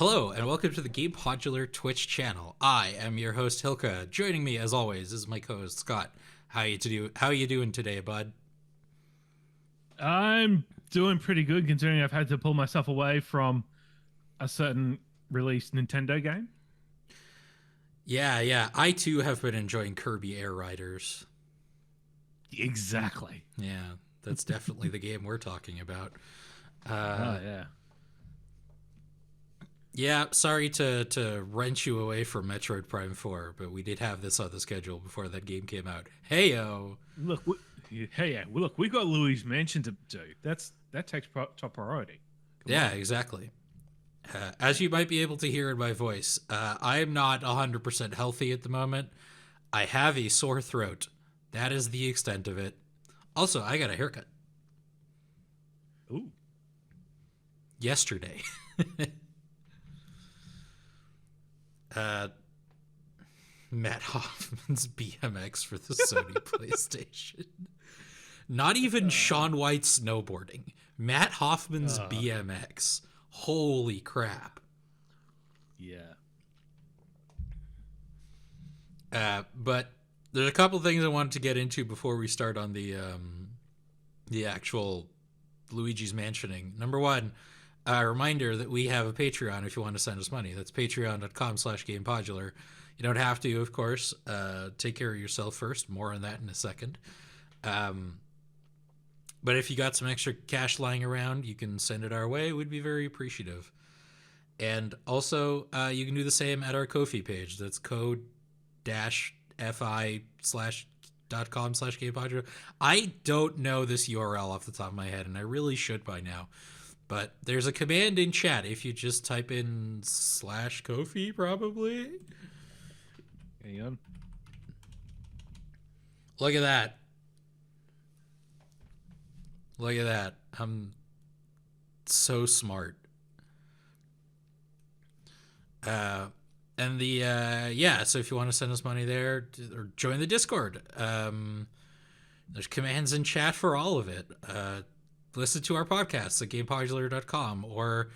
Hello and welcome to the Gamepodular Twitch channel. I am your host Hilka. Joining me as always is my co-host Scott. How you doing today, bud? I'm doing pretty good considering I've had to pull myself away from a certain released Nintendo game. Yeah. I too have been enjoying Kirby Air Riders. Exactly. Yeah, that's definitely the game we're talking about. Yeah. Yeah, sorry to wrench you away from Metroid Prime 4, but we did have this on the schedule before that game came out. Heyo! Look, look, we've got Luigi's Mansion to do. That takes top priority. Come on. Exactly. As you might be able to hear in my voice, I am not 100% healthy at the moment. I have a sore throat. That is the extent of it. Also, I got a haircut. Ooh. Yesterday. Matt Hoffman's BMX for the Sony PlayStation. Not even Shaun White snowboarding. Matt Hoffman's BMX. Holy crap. Yeah. But there's a couple things I wanted to get into before we start on the actual Luigi's Mansioning. Number one, a reminder that we have a Patreon if you want to send us money. That's patreon.com/Gamepodular. You don't have to, of course. Take care of yourself first. More on that in a second. But if you got some extra cash lying around, you can send it our way. We'd be very appreciative. And also, you can do the same at our Ko-fi page. That's ko-fi.com/Gamepodular. I don't know this URL off the top of my head, and I really should by now. But there's a command in chat if you just type in /Ko-fi, probably. Hang on. Look at that. Look at that. I'm so smart. So if you want to send us money there or join the Discord, there's commands in chat for all of it. Listen to our podcasts at gamepodular.com or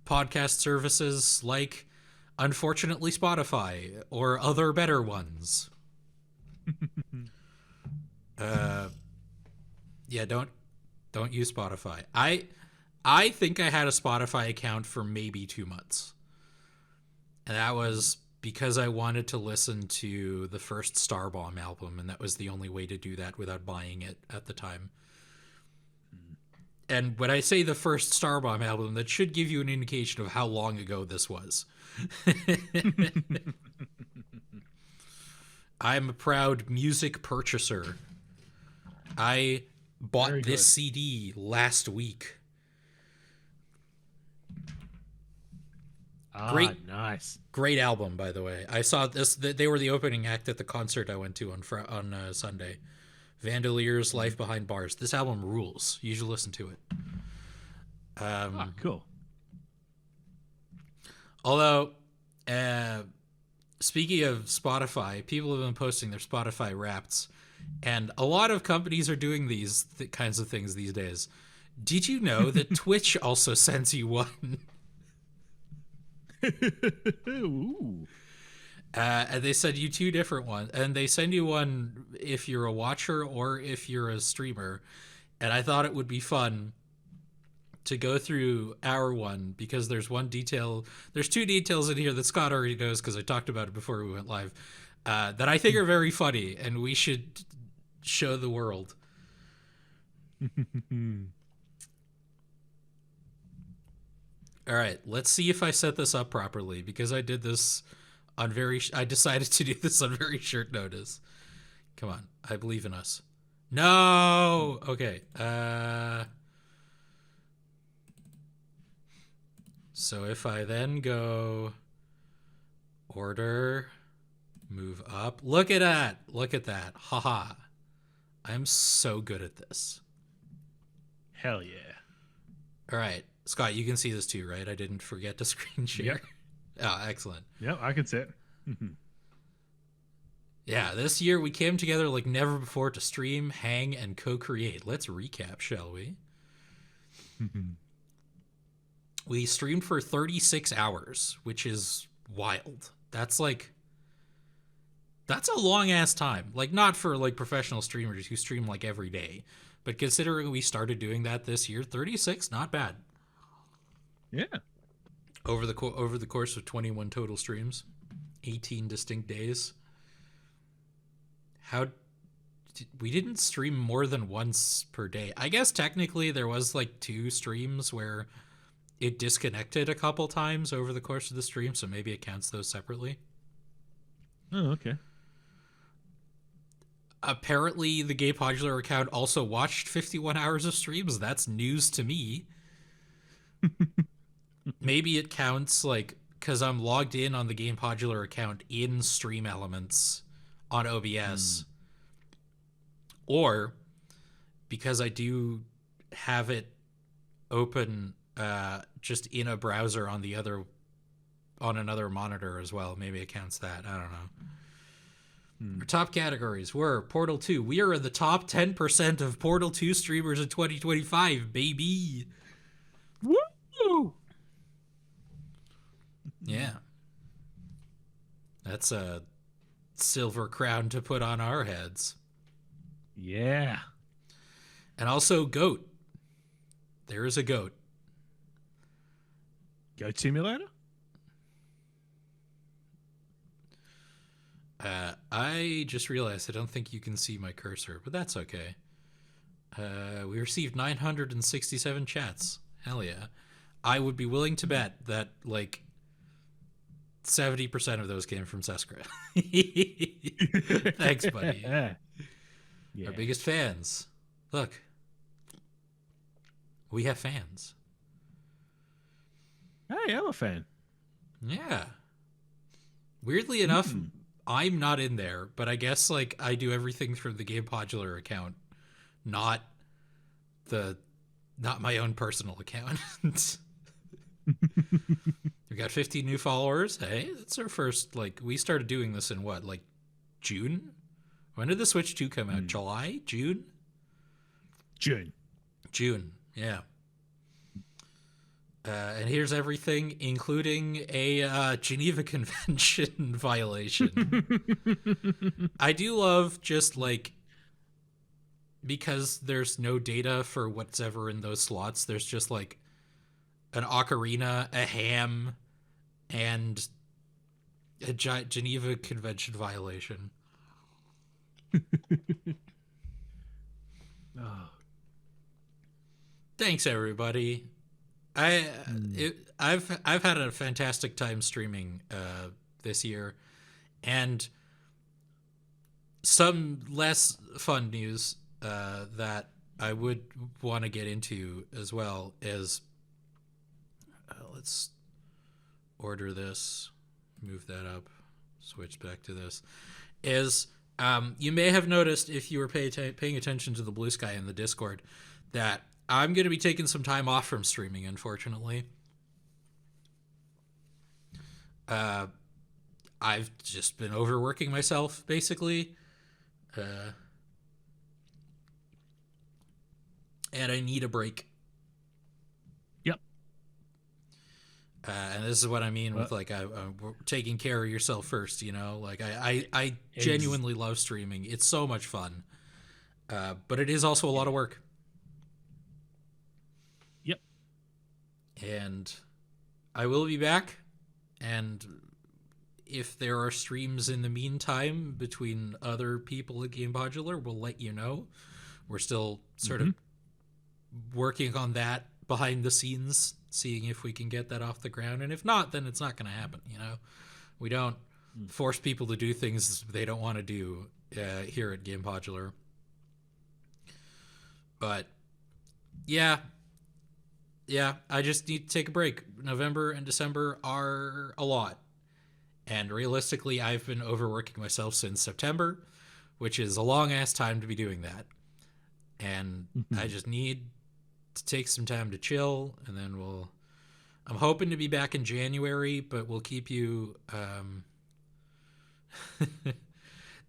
podcast services like, unfortunately, Spotify or other better ones. Don't use Spotify. I think I had a Spotify account for maybe 2 months. And that was because I wanted to listen to the first Starbomb album, and that was the only way to do that without buying it at the time. And when I say the first Starbomb album, that should give you an indication of how long ago this was. I'm a proud music purchaser. I bought this CD last week. Nice. Great album, by the way. I saw this. They were the opening act at the concert I went to on Sunday. Vandalier's Life Behind Bars. This album rules. You should listen to it. Cool. Although, speaking of Spotify, people have been posting their Spotify Wrappeds, and a lot of companies are doing these kinds of things these days. Did you know that Twitch also sends you one? Ooh. And they send you 2 different ones, and they send you one if you're a watcher or if you're a streamer. And I thought it would be fun to go through our one, because there's 2 details in here that Scott already knows because I talked about it before we went live, that I think are very funny and we should show the world. All right, let's see if I set this up properly, because I decided to do this on very short notice. Come on, I believe in us. No! Okay. So if I then go order, move up. Look at that. Look at that. Haha. I'm so good at this. Hell yeah. All right. Scott, you can see this too, right? I didn't forget to screen share. Yep. Oh, excellent. Yep, I can see it. Yeah, this year we came together like never before to stream, hang, and co-create. Let's recap, shall we? We streamed for 36 hours, which is wild. That's a long ass time. Like, not for like professional streamers who stream like every day, but considering we started doing that this year, 36, not bad. Yeah. Over the course of 21 total streams, 18 distinct days. We didn't stream more than once per day. I guess technically there was like 2 streams where it disconnected a couple times over the course of the stream, so maybe it counts those separately. Oh, okay. Apparently, the Gamepodular account also watched 51 hours of streams. That's news to me. Maybe it counts, like, because I'm logged in on the Gamepodular account in Stream Elements on OBS. Or because I do have it open just in a browser on another monitor as well. Maybe it counts that. I don't know. Our top categories were Portal 2. We are in the top 10% of Portal 2 streamers in 2025, baby. Woo! Yeah. That's a silver crown to put on our heads. Yeah. And also Goat. There is a goat. Goat Simulator? I just realized I don't think you can see my cursor, but that's okay. We received 967 chats. Hell yeah. I would be willing to bet that, like, 70% of those came from Seskra. Thanks, buddy. Yeah. Our biggest fans. Look. We have fans. Hey, I'm a fan. Yeah. Weirdly enough, I'm not in there, but I guess, like, I do everything through the Gamepodular account, not my own personal account. We got 15 new followers. Hey, that's our first, like, we started doing this in what, like, June? When did the Switch 2 come out? July? June? June, yeah. And here's everything, including a Geneva Convention violation. I do love just, like, because there's no data for what's ever in those slots, there's just, like, an ocarina, a ham, and a Geneva Convention violation. Oh. Thanks, everybody. I've had a fantastic time streaming this year, and some less fun news that I would want to get into as well is let's order this, move that up, switch back to this. Is you may have noticed if you were paying attention to the blue sky in the Discord that I'm going to be taking some time off from streaming, unfortunately. I've just been overworking myself, basically. And I need a break. Yep. And this is what I mean with, like, taking care of yourself first, you know? Like, I genuinely love streaming. It's so much fun. But it is also a lot of work. Yep. And I will be back. And if there are streams in the meantime between other people at Gamepodular, we'll let you know. We're still sort of working on that behind the scenes, seeing if we can get that off the ground. And if not, then it's not going to happen, you know? We don't force people to do things they don't want to do here at Gamepodular. But, yeah, I just need to take a break. November and December are a lot. And realistically, I've been overworking myself since September, which is a long-ass time to be doing that. And I just need to take some time to chill, and then I'm hoping to be back in January, but we'll keep you...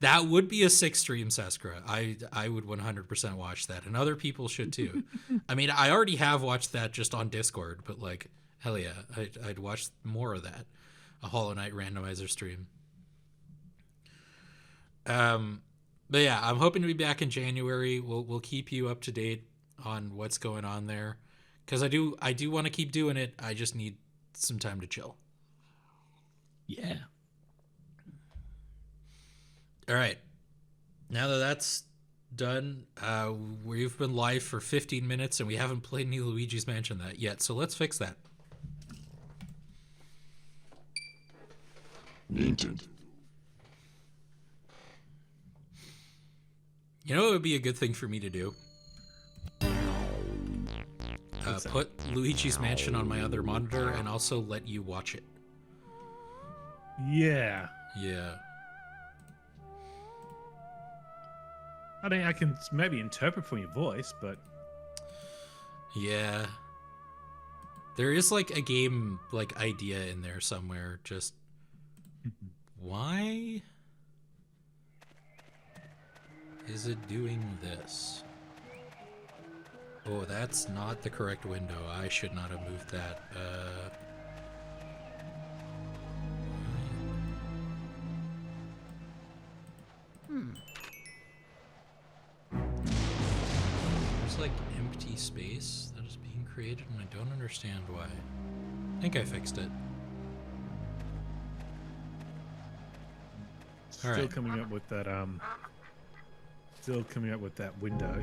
That would be a 6 stream, Seskra. I would 100% watch that, and other people should too. I mean, I already have watched that just on Discord, but, like, Hell yeah, I'd watch more of that. A Hollow Knight randomizer stream. But yeah, I'm hoping to be back in January. We'll keep you up to date on what's going on there, because I do want to keep doing it. I just need some time to chill. Yeah. All right. Now that that's done, we've been live for 15 minutes and we haven't played any Luigi's Mansion that yet, so let's fix that. Nintendo. You know, it would be a good thing for me to do. Put Luigi's Mansion on my other monitor and also let you watch it. Yeah. Yeah. I mean, I can maybe interpret from your voice, but... Yeah. There is like a game like idea in there somewhere. Just why is it doing this? Oh, that's not the correct window. I should not have moved that. There's like empty space that is being created and I don't understand why. I think I fixed it. Still Alright. coming up with that, Still coming up with that window.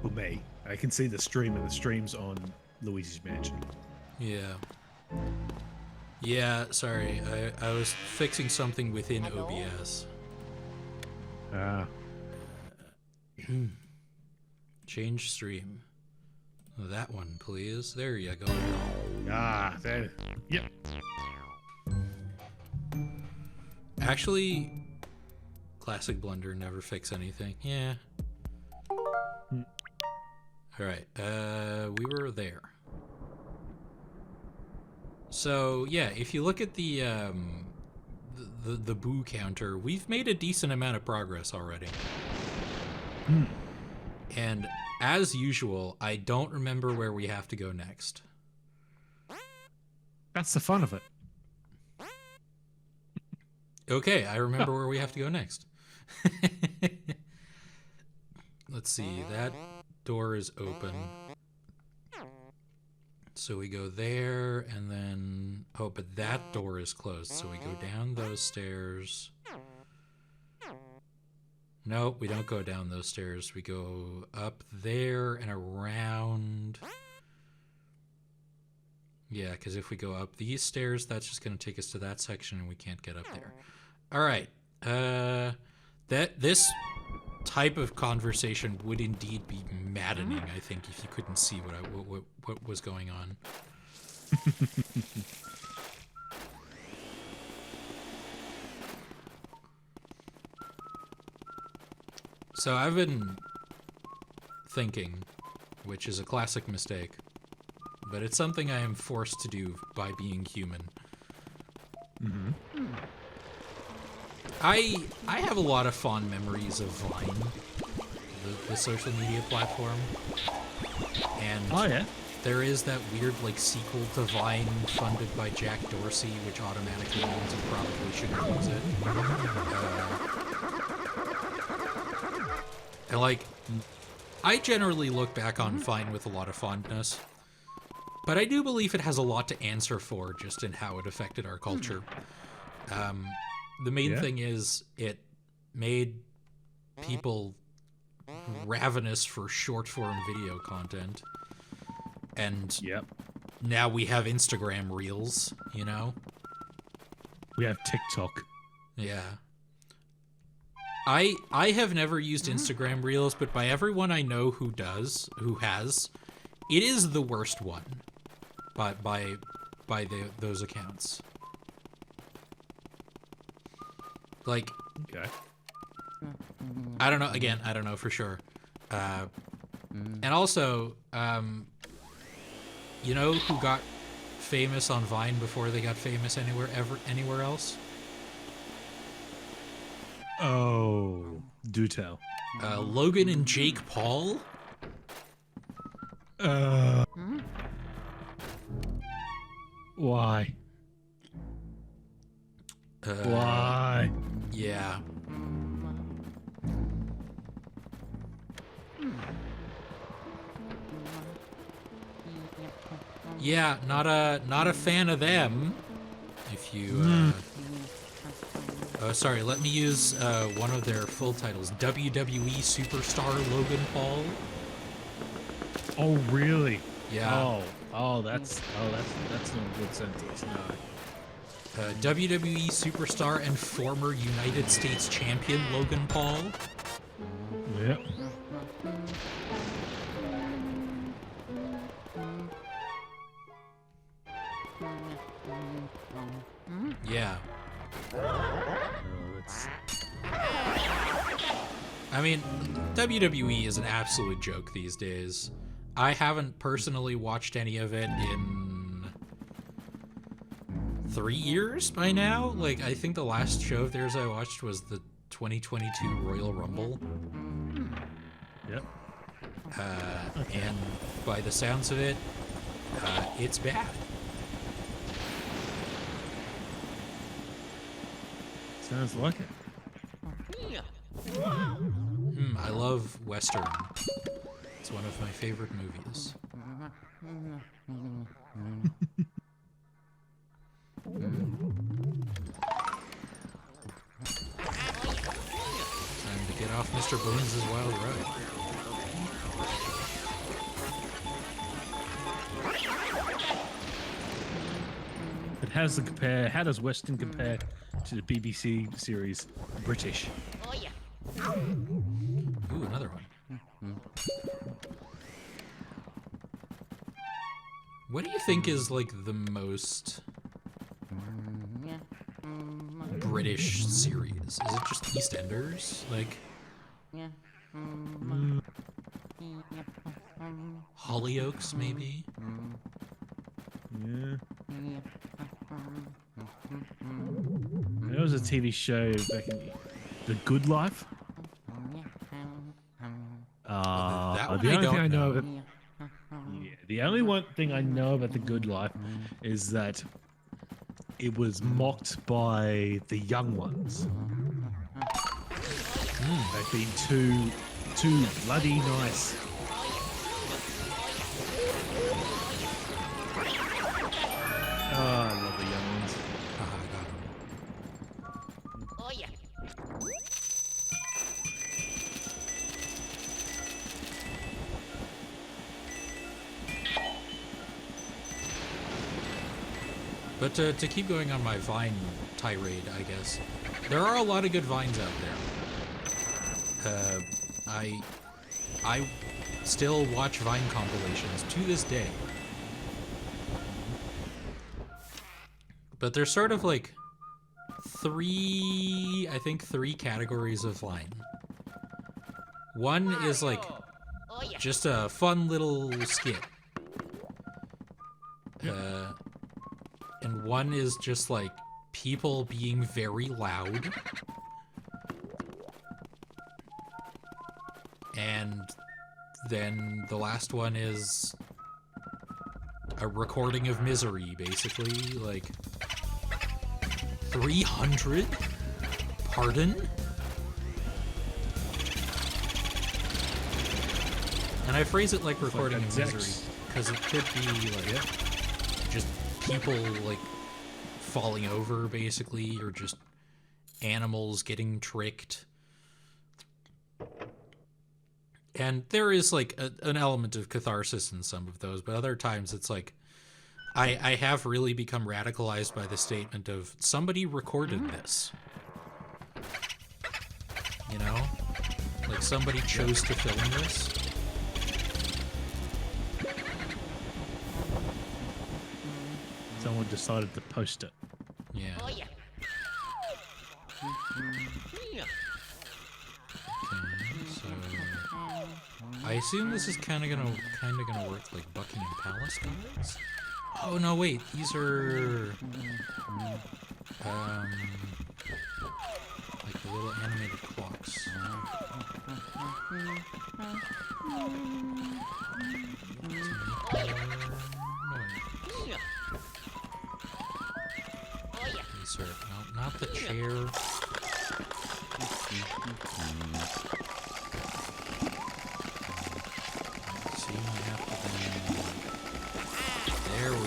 For me. I can see the stream, and the stream's on Luigi's Mansion. Yeah. Yeah, sorry. I was fixing something within OBS. Change stream. That one, please. There you go. There. Yep. Actually, classic blunder, never fix anything. Yeah. Alright, we were there. So, yeah, if you look at the boo counter, we've made a decent amount of progress already. And as usual, I don't remember where we have to go next. That's the fun of it. Okay, I remember where we have to go next. Let's see, that door is open. So we go there, and then... Oh, but that door is closed, so we go down those stairs. Nope, we don't go down those stairs. We go up there and around... Yeah, because if we go up these stairs, that's just going to take us to that section, and we can't get up there. All right. This type of conversation would indeed be maddening, I think, if you couldn't see what was going on. So I've been thinking, which is a classic mistake, but it's something I am forced to do by being human. I have a lot of fond memories of Vine, the social media platform, and there is that weird like sequel to Vine funded by Jack Dorsey, which automatically means you probably shouldn't use it. And like, I generally look back on Vine with a lot of fondness, but I do believe it has a lot to answer for just in how it affected our culture. The main thing is it made people ravenous for short-form video content. And now we have Instagram Reels, you know? We have TikTok. Yeah. I have never used Instagram Reels, but by everyone I know who has, it is the worst one. By those accounts. Like, I don't know. Again, I don't know for sure. And also, you know who got famous on Vine before they got famous anywhere else? Oh, do tell. Logan and Jake Paul. Why? Uh, Why? Yeah. Yeah, not a fan of them. If you oh, sorry, let me use one of their full titles. WWE Superstar Logan Paul. Oh, really? Yeah. That's not a good sentence. No. WWE Superstar and former United States Champion Logan Paul. Yep. Yeah. Oh, that's... I mean, WWE is an absolute joke these days. I haven't personally watched any of it in 3 years by now. Like, I think the last show of theirs I watched was the 2022 Royal Rumble. Yep. And by the sounds of it, it's bad. Sounds like it. I love Western. It's one of my favorite movies. Time to get off Mr. Bones' wild ride. But how does Western compare to the BBC series British? Ooh, another one. What do you think is like the most British series? Is it just EastEnders? Like Hollyoaks, maybe? Yeah. There was a TV show back in The Good Life. That one the I only thing don't I know know. about, yeah, the only one thing I know about The Good Life is that it was mocked by the young ones. They've been too bloody nice. Oh, I love the young ones. I got 'em. But to keep going on my Vine tirade, I guess, there are a lot of good Vines out there. I still watch Vine compilations to this day. But there's sort of like three categories of Vine. One is like just a fun little skit. And one is just like people being very loud. And then the last one is a recording of misery, basically. Like 300? Pardon? And I phrase it like recording of misery because it could be like just people like falling over, basically, or just animals getting tricked. And there is like an element of catharsis in some of those, but other times it's like I have really become radicalized by the statement of somebody recorded this. You know? Like somebody chose to film this. Someone decided to post it. Yeah. Okay, so I assume this is kind of gonna work like Buckingham Palace guys. Oh no, wait, these are like the little animated clocks. sir. No, not the chair. See, I have to then... There we go.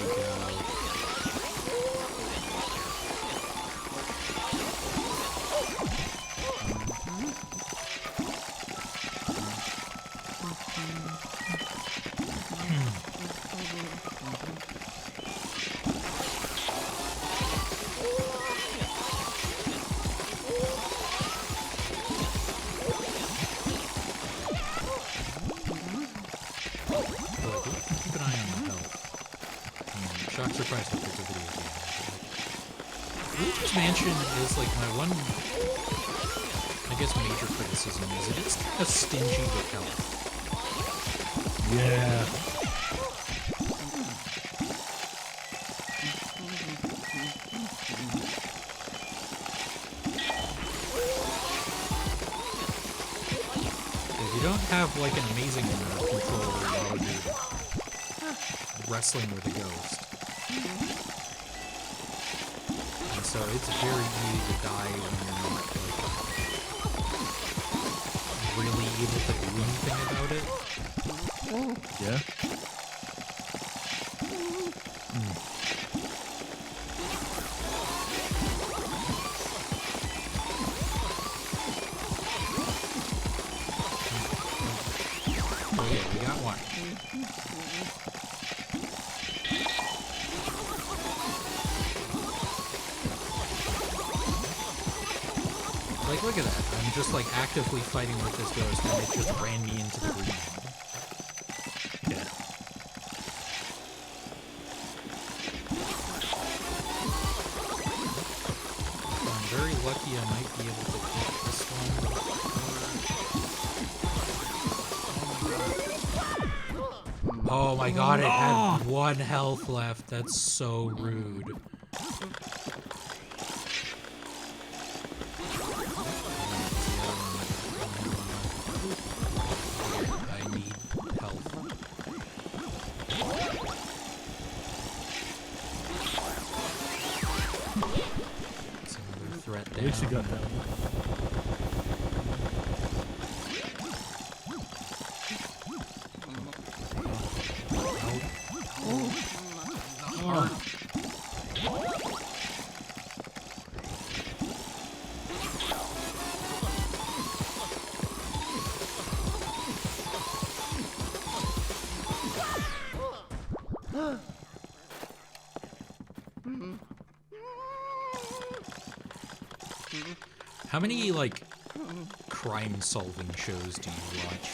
Keep an eye on the health. Shock surprise if it's a video game. Luigi's Mansion is like my one, I guess, major criticism is it is kind of stingy with health. Yeah. If you don't have like an amazing control while you're wrestling with a ghost. And so it's very easy to die when you're not like, really able to do anything about it. Yeah. Oh yeah, we got one. Like, look at that. I'm just like actively fighting with this ghost and it just ran me into the green. Yeah. I'm very lucky I might be able to get this one. Oh my god, it had 1 health left. That's so rude. I need health. It's another threat At least you down. got that one. How many, like, crime-solving shows do you watch?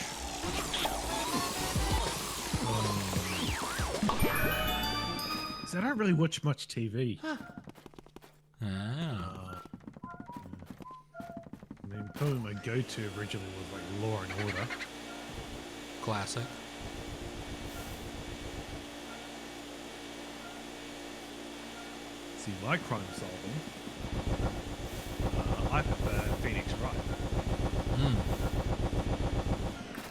So I don't really watch much TV. Oh. I mean, probably my go-to originally was like Law and Order. Classic. See, my crime solving, I prefer Phoenix Wright.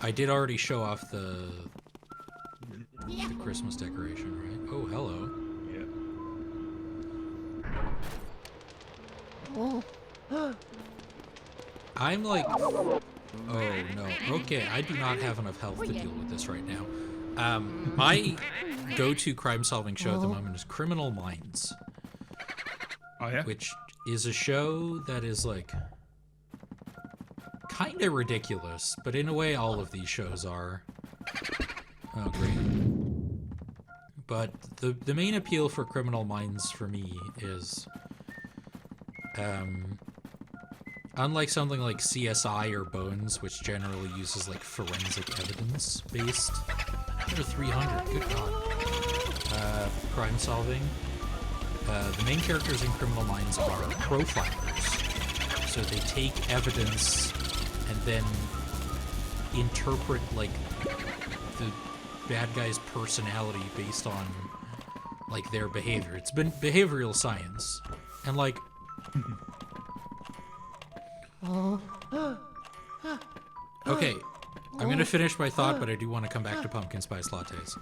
I did already show off the Christmas decoration, right? Oh, hello. Yeah. I'm like... Oh, no. Okay, I do not have enough health to deal with this right now. My go-to crime-solving show at the moment is Criminal Minds. Oh, yeah? Which is a show that is, like, kind of ridiculous, but in a way all of these shows are. Oh, great. But the main appeal for Criminal Minds for me is, unlike something like CSI or Bones, which generally uses, like, forensic evidence-based, under 300, good god, crime solving. The main characters in Criminal Minds are profilers. So they take evidence and then interpret, like, the bad guy's personality based on, like, their behavior. It's been behavioral science. And, like... Okay, I'm gonna finish my thought, but I do want to come back to pumpkin spice lattes.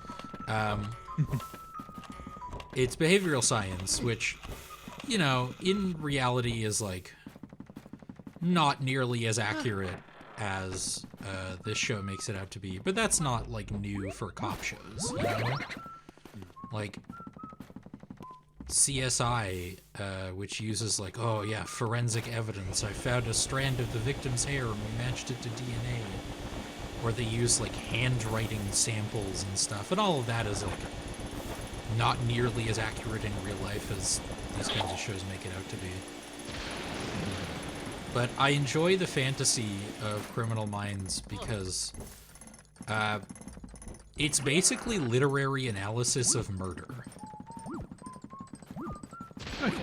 It's behavioral science, which you know, in reality is like not nearly as accurate as this show makes it out to be. But that's not like new for cop shows, you know? Like CSI, which uses like, oh yeah, forensic evidence. I found a strand of the victim's hair and we matched it to DNA. Or they use like handwriting samples and stuff, and all of that is like not nearly as accurate in real life as these kinds of shows make it out to be. But I enjoy the fantasy of Criminal Minds because it's basically literary analysis of murder. Okay.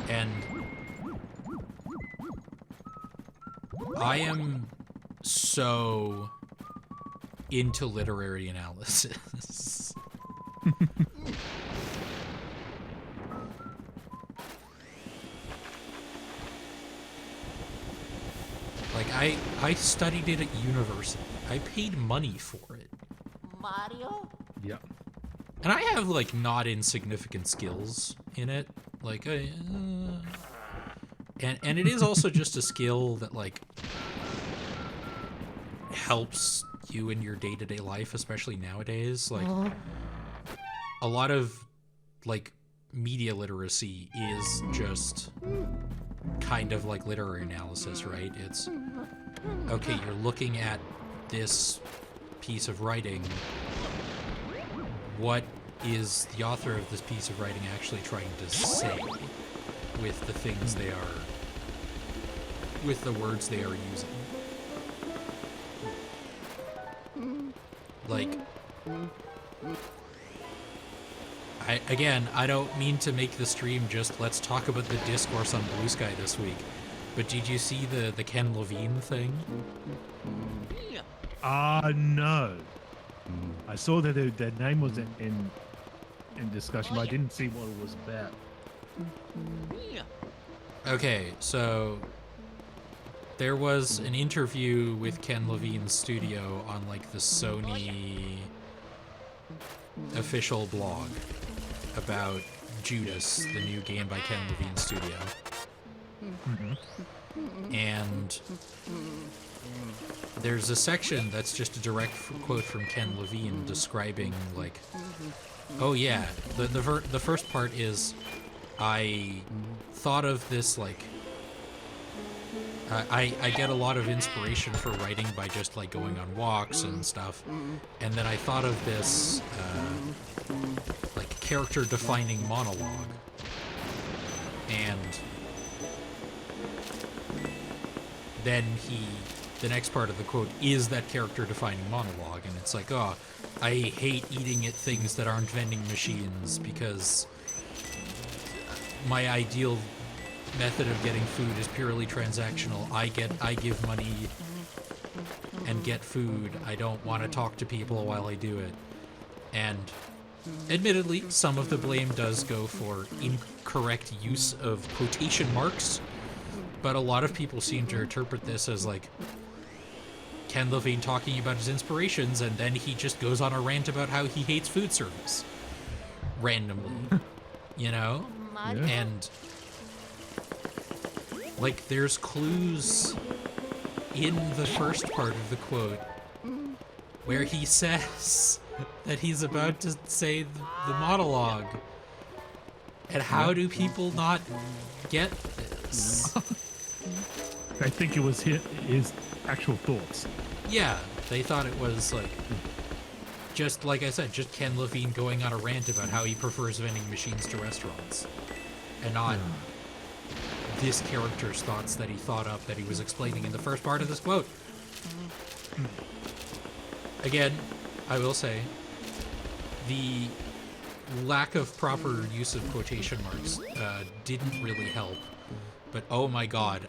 And I am so into literary analysis. Like, I studied it at university. I paid money for it. Mario? Yep. And I have, like, not insignificant skills in it. Like, and it is also just a skill that, like, helps you in your day-to-day life, especially nowadays. Like, a lot of, like, media literacy is just kind of like literary analysis, right? It's, okay, you're looking at this piece of writing. What is the author of this piece of writing actually trying to say with the things they are, with the words they are using? Like, I don't mean to make the stream just let's talk about the discourse on Blue Sky this week, but did you see the Ken Levine thing? No. I saw that their name was in discussion, but I didn't see what it was about. Okay, so there was an interview with Ken Levine's studio on like the Sony official blog about Judas, the new game by Ken Levine's studio. And there's a section that's just a direct quote from Ken Levine describing like, oh yeah, the first part is, I thought of this like, I get a lot of inspiration for writing by just like going on walks and stuff, and then I thought of this like character defining monologue, and then the next part of the quote is that character defining monologue, and it's like, oh, I hate eating at things that aren't vending machines because my ideal method of getting food is purely transactional. I give money and get food. I don't want to talk to people while I do it. And admittedly, some of the blame does go for incorrect use of quotation marks, but a lot of people seem to interpret this as like Ken Levine talking about his inspirations, and then he just goes on a rant about how he hates food service randomly, you know? Yeah. And like, there's clues in the first part of the quote where he says that he's about to say the monologue. And how do people not get this? I think it was his actual thoughts. Yeah, they thought it was like, just like I said, just Ken Levine going on a rant about how he prefers vending machines to restaurants. And not this character's thoughts that he thought up that he was explaining in the first part of this quote. Again, I will say, the lack of proper use of quotation marks didn't really help. But oh my god,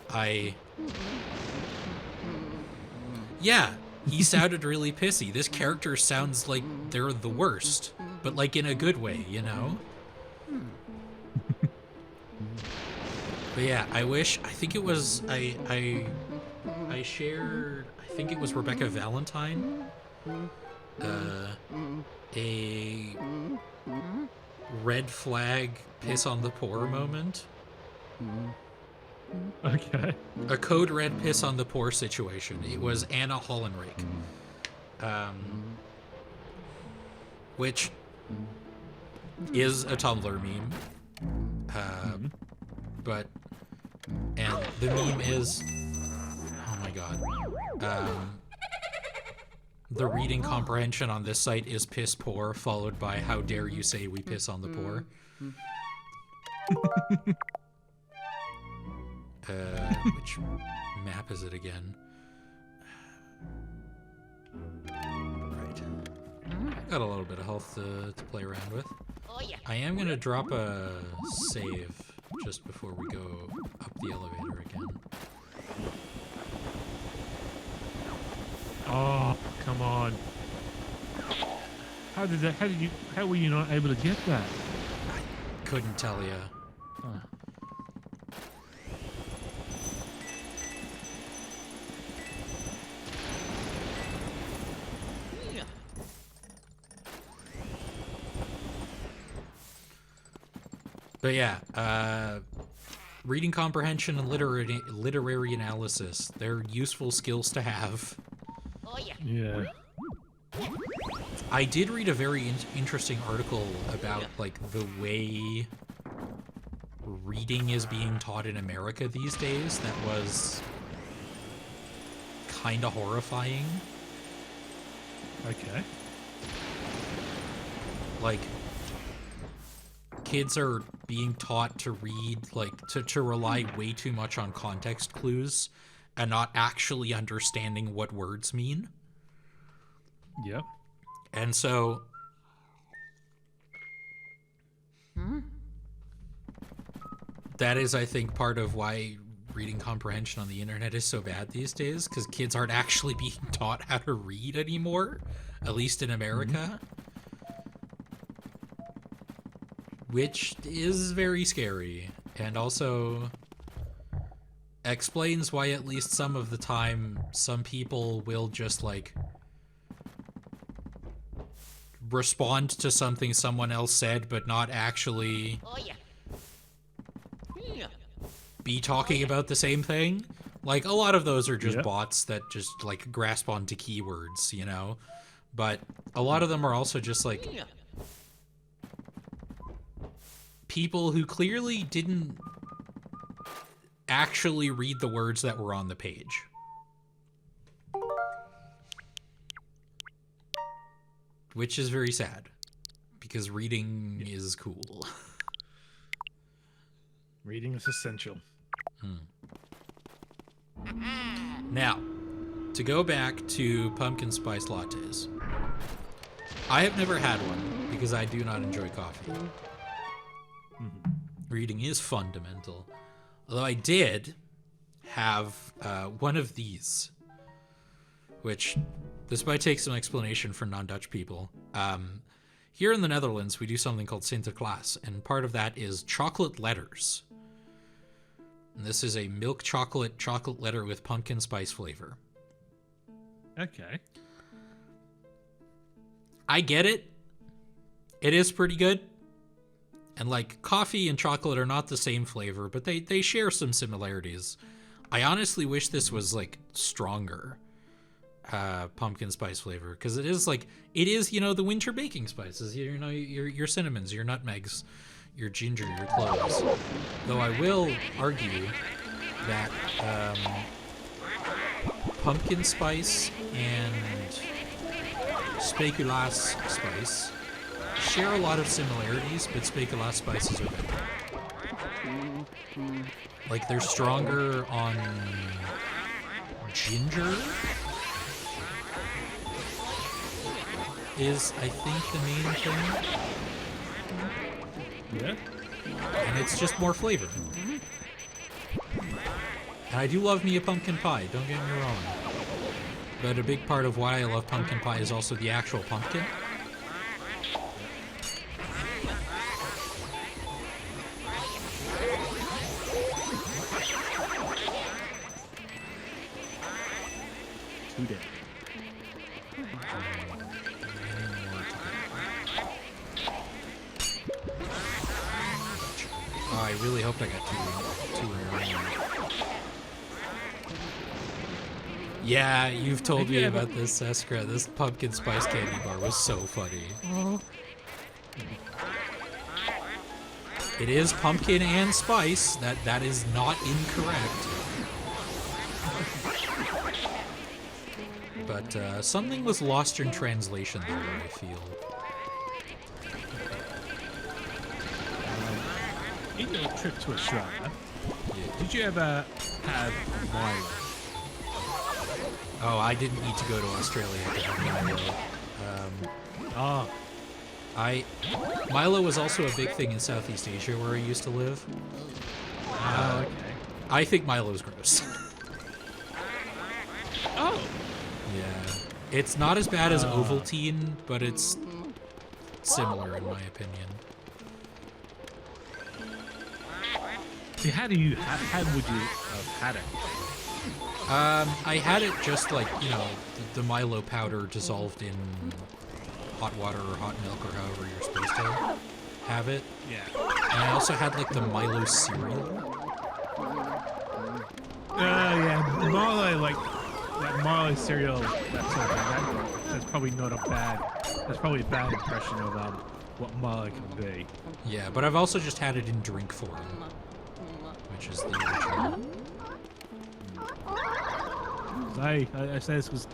yeah, he sounded really pissy. This character sounds like they're the worst, but like in a good way, you know? But yeah, I think it was, I shared, I think it was Rebecca Valentine, a red flag piss on the poor moment Okay. A code red piss on the poor situation. It was Anna Hollenrake. Which is a Tumblr meme. And the meme is, oh my god. The reading comprehension on this site is piss poor, followed by how dare you say we piss on the poor. Which map is it again? Right. Got a little bit of health to play around with. Oh, yeah. I am gonna drop a save just before we go up the elevator again. Oh, come on. How were you not able to get that? Couldn't tell ya. Huh. But yeah, reading comprehension and literary analysis, they're useful skills to have. Oh, yeah. Yeah. I did read a very interesting article about like the way reading is being taught in America these days that was kind of horrifying. Okay. Like, kids are being taught to read, like, to rely way too much on context clues and not actually understanding what words mean. Yep. And so... that is, I think, part of why reading comprehension on the internet is so bad these days, because kids aren't actually being taught how to read anymore, at least in America. Which is very scary, and also explains why at least some of the time some people will just, like, respond to something someone else said but not actually Oh, yeah. be talking about the same thing. Like, a lot of those are just Yep. bots that just, like, grasp onto keywords, you know? But a lot of them are also just, like, people who clearly didn't actually read the words that were on the page. Which is very sad, because reading is cool. Reading is essential. Now, to go back to pumpkin spice lattes. I have never had one, because I do not enjoy coffee. Reading is fundamental. Although I did have one of these, which this might take some explanation for non-Dutch people. Here in the Netherlands, we do something called Sinterklaas, and part of that is chocolate letters. And this is a milk chocolate letter with pumpkin spice flavor. Okay. I get it. It is pretty good. And, like, coffee and chocolate are not the same flavor, but they share some similarities. I honestly wish this was, like, stronger pumpkin spice flavor, because it is, you know, the winter baking spices. You know, your cinnamons, your nutmegs, your ginger, your cloves. Though I will argue that pumpkin spice and speculaas spice share a lot of similarities, but speculaas spices are better. Like, they're stronger on ginger is, I think, the main thing. Yeah. And it's just more flavor. And I do love me a pumpkin pie, don't get me wrong. But a big part of why I love pumpkin pie is also the actual pumpkin. Today. I really hoped I got too annoying. Yeah, you've told me about this, Eskra. This pumpkin spice candy bar was so funny. It is pumpkin and spice. That is not incorrect. But something was lost in translation there, I feel. In your trip to Australia, did you ever have Milo? Oh, I didn't need to go to Australia to have Milo. Milo was also a big thing in Southeast Asia where I used to live. Okay. I think Milo's gross. Oh. Yeah. It's not as bad as Ovaltine, but it's similar in my opinion. See, how would you have had it? I had it just like, you know, the Milo powder dissolved in hot water or hot milk or however you're supposed to have it. Yeah. And I also had like the Milo cereal. Yeah, Milo, like Milo cereal, that sort of thing. That's probably not a bad. That's probably a bad impression of what Milo can be. Yeah, but I've also just had it in drink form, which is the original. I say this was,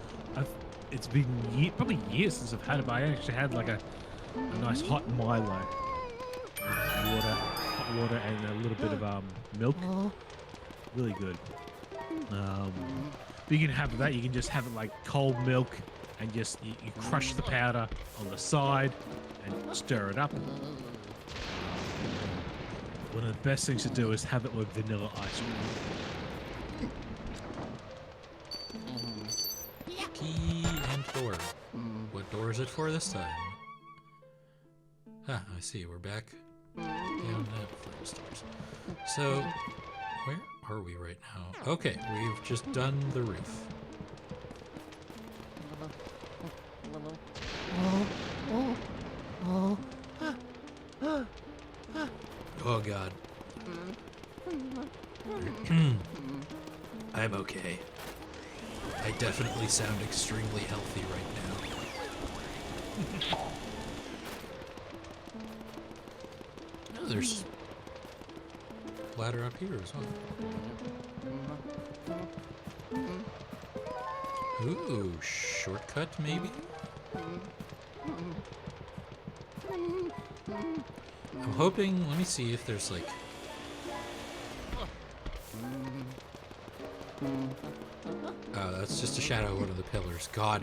it's been probably years since I've had it, but I actually had like a nice hot Milo, hot water, and a little bit of milk. Really good. But you can have that. You can just have it like cold milk, and just you crush the powder on the side and stir it up. One of the best things to do is have it with vanilla ice cream. Key and door. What door is it for this time? Ah, I see. We're back down at flame stores. So, where are we right now? Okay, we've just done the roof. Oh God. I'm okay. I definitely sound extremely healthy right now. Oh, there's a ladder up here as well. Ooh, shortcut maybe? I'm hoping, let me see if there's like... Oh, that's just a shadow of one of the pillars. God.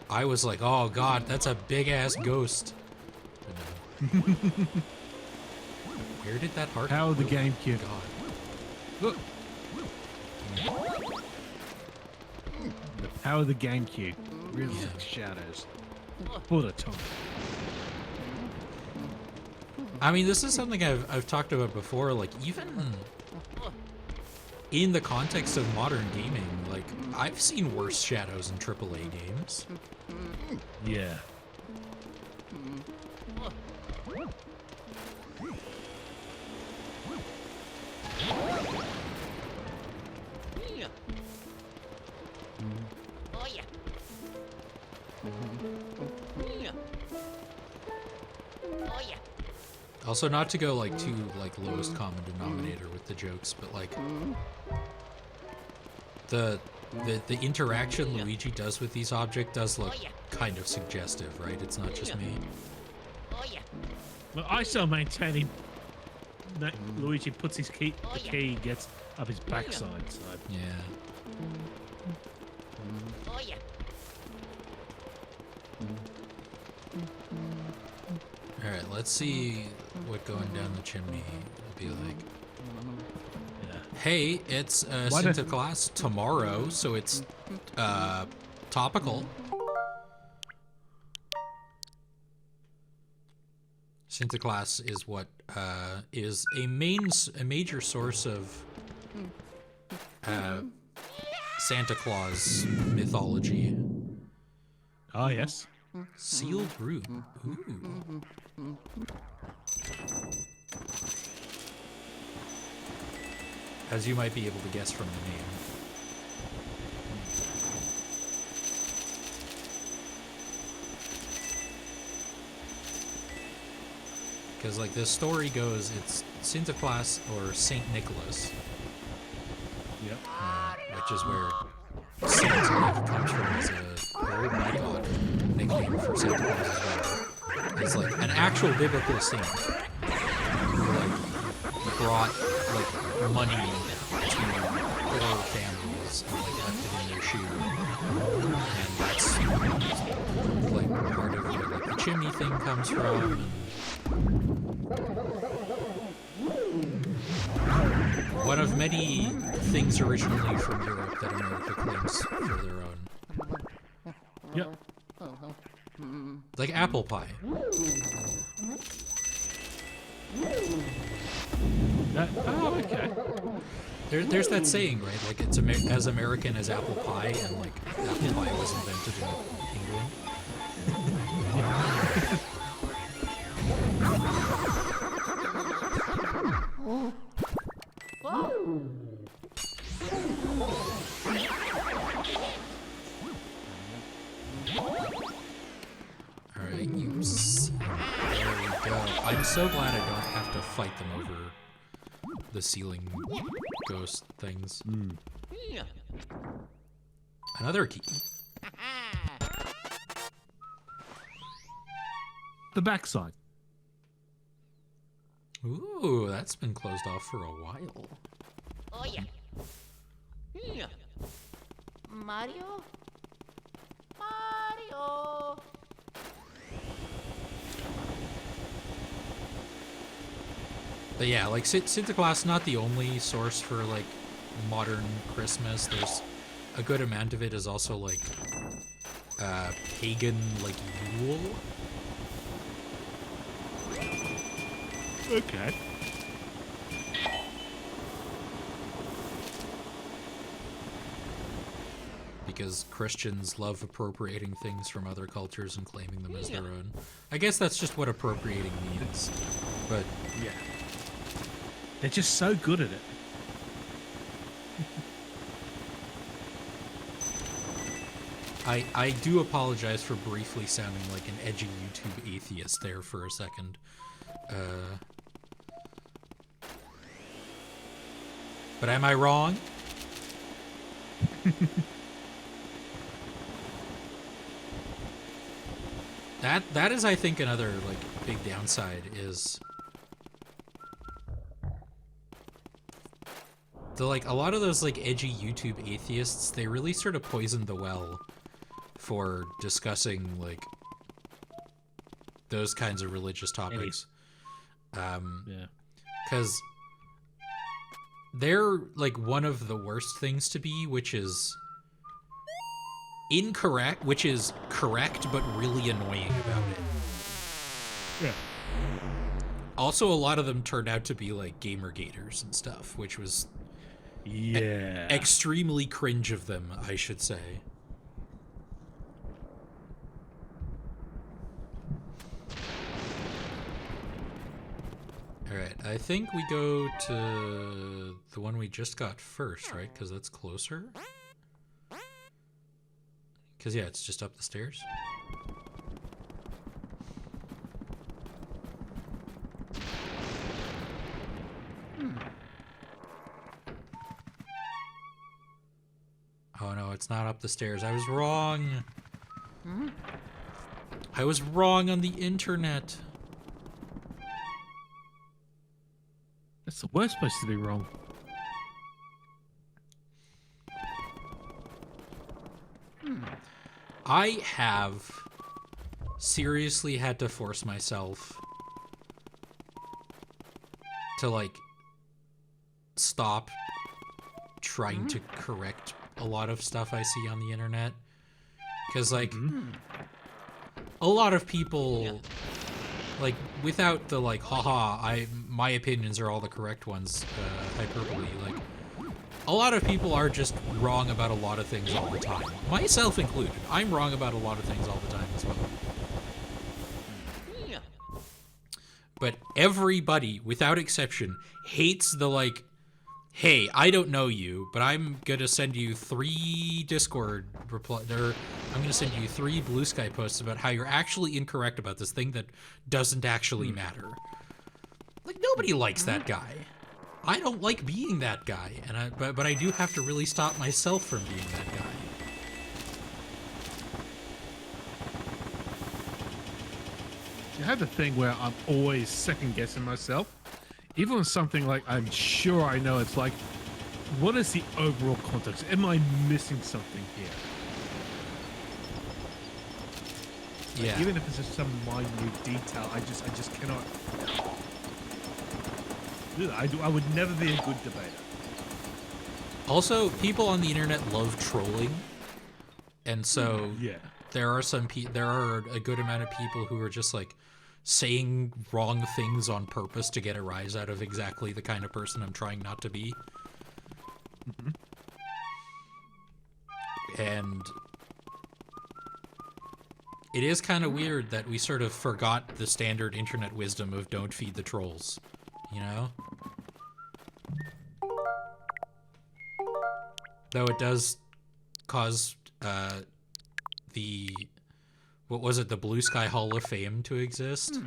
I was like, oh God, that's a big-ass ghost. But no. Where did that heart How the go? GameCube? God. Look. The power of the GameCube. Really Yeah. shadows. Full of time. I mean, this is something I've talked about before, like, even in the context of modern gaming, like, I've seen worse shadows in AAA games. Yeah. Also, not to go like too like lowest common denominator with the jokes, but like the interaction Luigi does with these objects does look kind of suggestive, right? It's not just me. Well, I still maintaining that Luigi puts his key, the key he gets up his backside. So. Yeah. All right, let's see what going down the chimney will be like. Yeah. Hey, it's Sinterklaas tomorrow, so it's topical. Sinterklaas is what is a major source of Santa Claus mythology. Oh yes. Sealed room. Ooh. as you might be able to guess from the name. Because, like, this story goes, it's Sinterklaas or Saint Nicholas. Yep. Which is where Santa comes from as a, oh my god, nickname for Santa Claus as well. Is like an actual biblical saint who like brought like money to poor families and like left it in their shoe. And that's like part of where like the chimney thing comes from. One of many things originally from Europe that America claims for their own. Yep. Like apple pie. Oh, okay. There's that saying, right? Like it's as American as apple pie, and like apple pie was invented in England. Alright, there we go. I'm so glad I don't have to fight them over the ceiling ghost things. Another key. The backside. Ooh, that's been closed off for a while. Oh yeah. Mario? Mario! But yeah, like Sinterklaas not the only source for like modern Christmas. There's a good amount of it is also like pagan like Yule. Okay. Because Christians love appropriating things from other cultures and claiming them as their own. I guess that's just what appropriating means. But Yeah. They're just so good at it. I do apologize for briefly sounding like an edgy YouTube atheist there for a second. But am I wrong? That is, I think, another like big downside is the like a lot of those like edgy YouTube atheists, they really sort of poison the well for discussing like those kinds of religious topics. Yeah. Because they're like one of the worst things to be, which is incorrect, which is correct but really annoying about it. Yeah. Also, a lot of them turned out to be like gamer gators and stuff, which was Yeah. extremely cringe of them, I should say. Alright, I think we go to the one we just got first, right? Because that's closer. Because, yeah, it's just up the stairs. Oh, no, it's not up the stairs. I was wrong. I was wrong on the internet. That's the worst place to be wrong. I have seriously had to force myself to, like, stop trying to correct a lot of stuff I see on the internet. Because, like, a lot of people, like, without the, like, haha, my opinions are all the correct ones, hyperbole, like, a lot of people are just wrong about a lot of things all the time. Myself included. I'm wrong about a lot of things all the time as well. But everybody, without exception, hates the, like, hey, I don't know you, but I'm gonna send you 3 Discord I'm gonna send you 3 Blue Sky posts about how you're actually incorrect about this thing that doesn't actually matter. Like, nobody likes that guy. I don't like being that guy, and but I do have to really stop myself from being that guy. You have the thing where I'm always second guessing myself. Even on something like I'm sure I know, it's like, what is the overall context? Am I missing something here? Like, Yeah. even if it's just some minute detail, I just cannot. I would never be a good debater. Also, people on the internet love trolling, and so Yeah. there are a good amount of people who are just like saying wrong things on purpose to get a rise out of exactly the kind of person I'm trying not to be. And it is kind of weird that we sort of forgot the standard internet wisdom of don't feed the trolls, you know? Though it does cause the Blue Sky Hall of Fame to exist,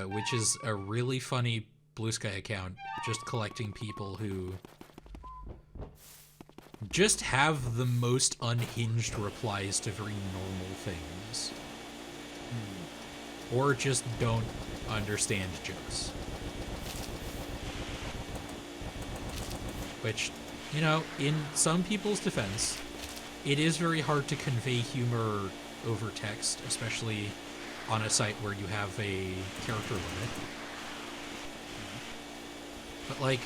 which is a really funny Blue Sky account, just collecting people who just have the most unhinged replies to very normal things, or just don't understand jokes. Which, you know, in some people's defense, it is very hard to convey humor over text, especially on a site where you have a character limit. But, like,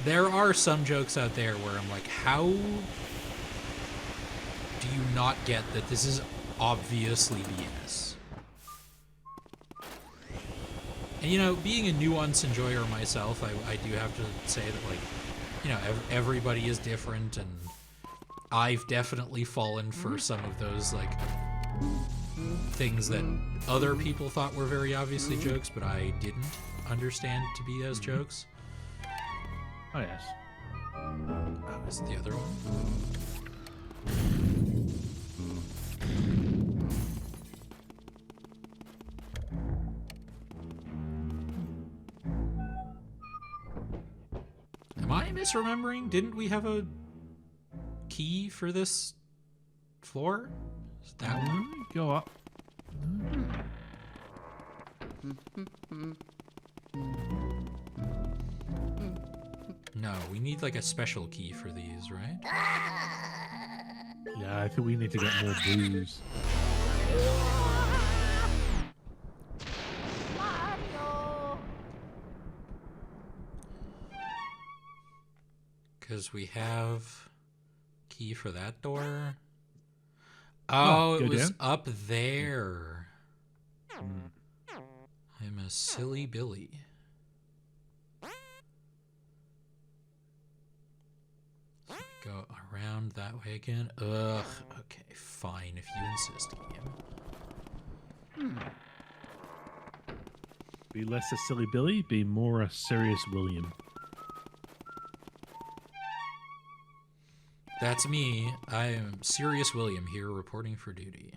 there are some jokes out there where I'm like, how do you not get that this is obviously BS? And, you know, being a nuance enjoyer myself, I do have to say that, like, you know, everybody is different, and I've definitely fallen for some of those, like, things that other people thought were very obviously jokes, but I didn't understand to be as jokes. Oh, yes. Oh, is it the other one? Am I misremembering? Didn't we have a key for this floor? Is that one? Go up. No, we need like a special key for these, right? Yeah, I think we need to get more booze. Mario. Because we have key for that door. Oh, it was down. up there. I'm a silly Billy. So we go around that way again. Ugh. Okay, fine if you insist, game. Be less a silly Billy, be more a serious William. That's me. I am Serious William here reporting for duty.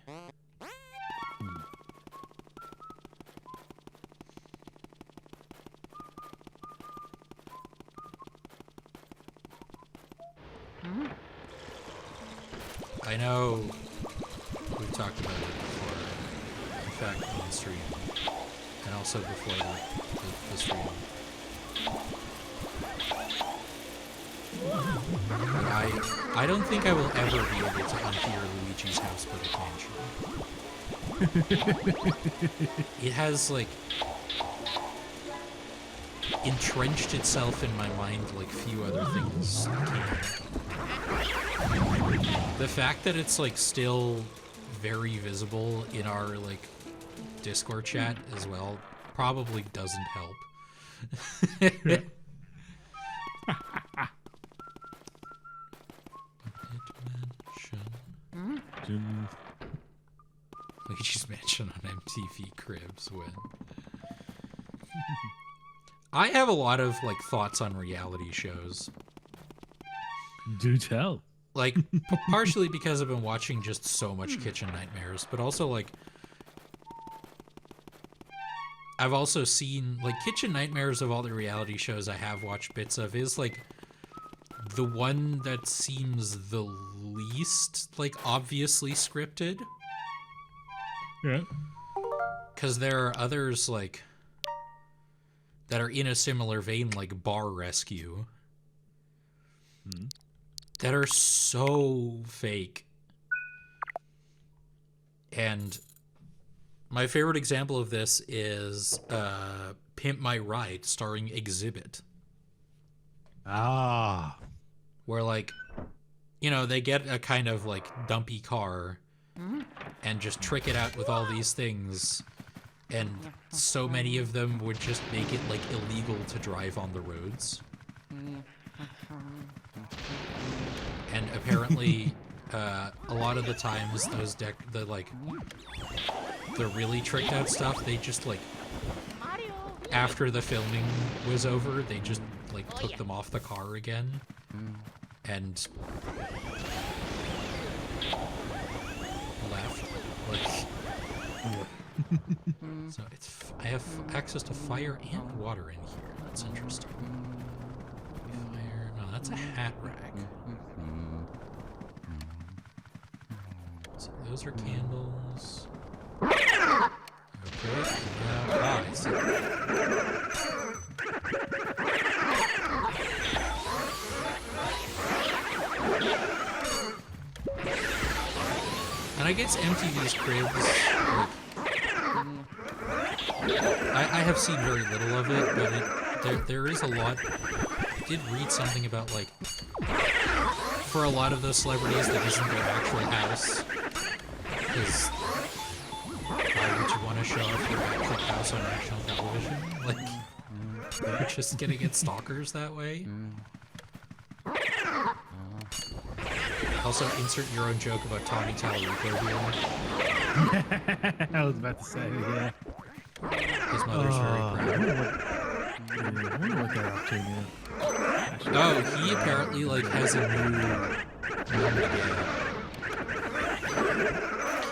I know we've talked about it before. In fact, on stream. And also before the stream. But I don't think I will ever be able to unhear Luigi's House Mansion. It has, like, entrenched itself in my mind like few other things can. The fact that it's, like, still very visible in our, like, Discord chat as well probably doesn't help. Luigi's Mansion on MTV Cribs when. I have a lot of like thoughts on reality shows. Do tell. Like partially because I've been watching just so much Kitchen Nightmares, but also like I've also seen like Kitchen Nightmares of all the reality shows I have watched bits of is like the one that seems the least like obviously scripted. Yeah. Because there are others like that are in a similar vein, like Bar Rescue, that are so fake. And my favorite example of this is Pimp My Ride, starring Exhibit. Ah. Where, like, you know, they get a kind of, like, dumpy car and just trick it out with all these things. And so many of them would just make it, like, illegal to drive on the roads. And apparently, a lot of the times, those the really tricked out stuff, they just, like, after the filming was over, they just, like, took them off the car again. And left. Like, so I have access to fire and water in here. That's interesting. Fire. No, that's a hat rack. So those are candles. Okay. I see. And I guess MTV's Cribs, like, I have seen very little of it, but there is a lot. I did read something about, like, for a lot of those celebrities, that isn't their actual house. Because why would you want to show off your actual house on national television? Like, they're just gonna get stalkers that way. Also, insert your own joke about Tommy Tallarico here. I was about to say, yeah. His mother's very proud. I wonder what they're up to now. Oh, he apparently, like, has a new...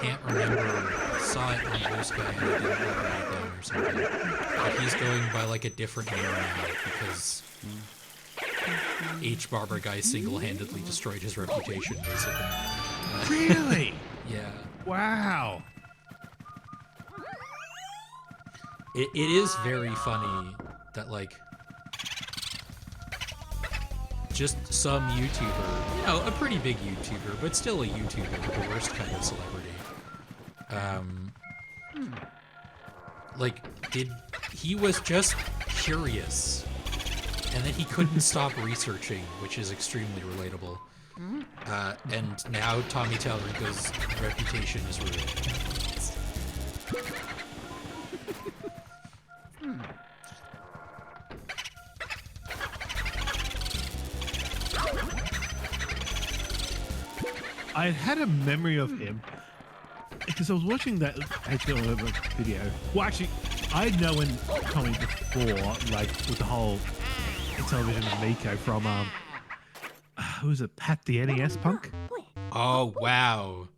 can't remember. Saw it on Blue Sky and I didn't write it down or something. But he's going by, like, a different name now because... H. Barber guy single-handedly destroyed his reputation, basically. Really? Yeah. Wow. It is very funny that, like, just some YouTuber, you know, a pretty big YouTuber, but still a YouTuber, the worst kind of celebrity, like, he was just curious, and then he couldn't stop researching, which is extremely relatable. And now Tommy Tallarico's reputation is ruined. I had a memory of him because I was watching that video. Well, actually, I know when Tommy before, like with the whole television of Miko from who was it? Pat the NES Punk. Oh wow,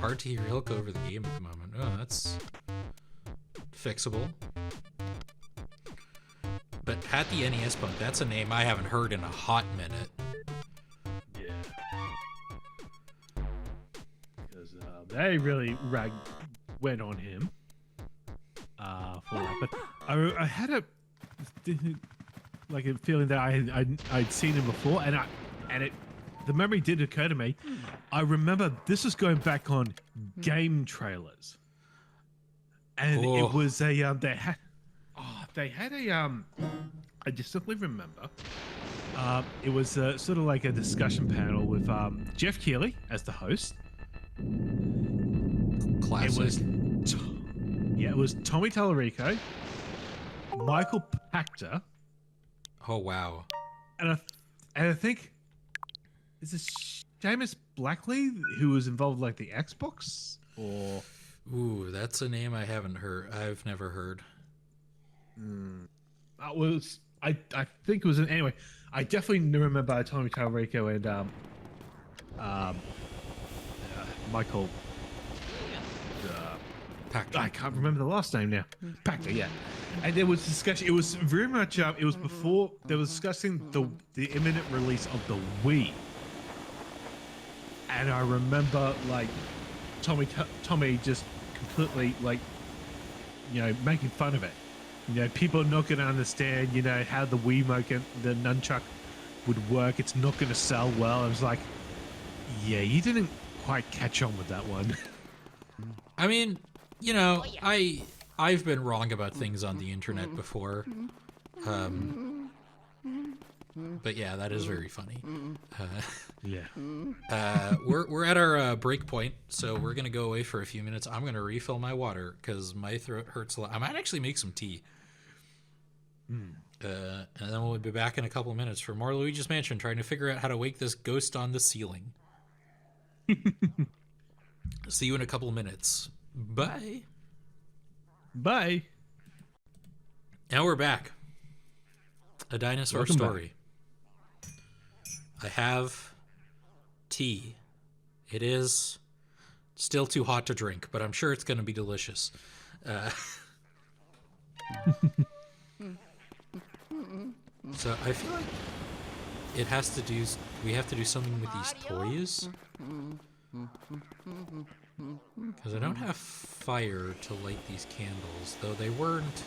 hard to hear Hilk over the game at the moment. Oh, that's fixable. But Pat the NES Punk, that's a name I haven't heard in a hot minute. They really went on him for that. But I had a feeling that I'd seen him before, and the memory did occur to me. I remember this was going back on game trailers, and it was they had a I distinctly remember. It was sort of like a discussion panel with Jeff Keighley as the host. Classic. It was Tommy Tallarico, Michael Pachter. Oh wow. And I think is it Seamus Blackley who was involved like the Xbox or ooh, that's a name I haven't heard. I've never heard. I think it was anyway. I definitely remember Tommy Talrico and Michael. Packed. I can't remember the last name now. Packer, yeah. And there was discussion. It was very much. It was before they were discussing the imminent release of the Wii. And I remember like Tommy just completely like, making fun of it. People are not going to understand, how the Wiimote, the nunchuck would work. It's not going to sell well. I was like, yeah, you didn't quite catch on with that one. I mean, I've been wrong about things on the internet before. But yeah, that is very funny. Yeah. We're at our break point, so we're gonna go away for a few minutes. I'm gonna refill my water because my throat hurts a lot. I might actually make some tea. And then we'll be back in a couple minutes for more Luigi's Mansion, trying to figure out how to wake this ghost on the ceiling. See you in a couple minutes. Bye. Bye. Now we're back. A dinosaur Welcome story. I have tea. It is still too hot to drink, but I'm sure it's going to be delicious. So I feel like it has to do. We have to do something with these toys. Because I don't have fire to light these candles, though they weren't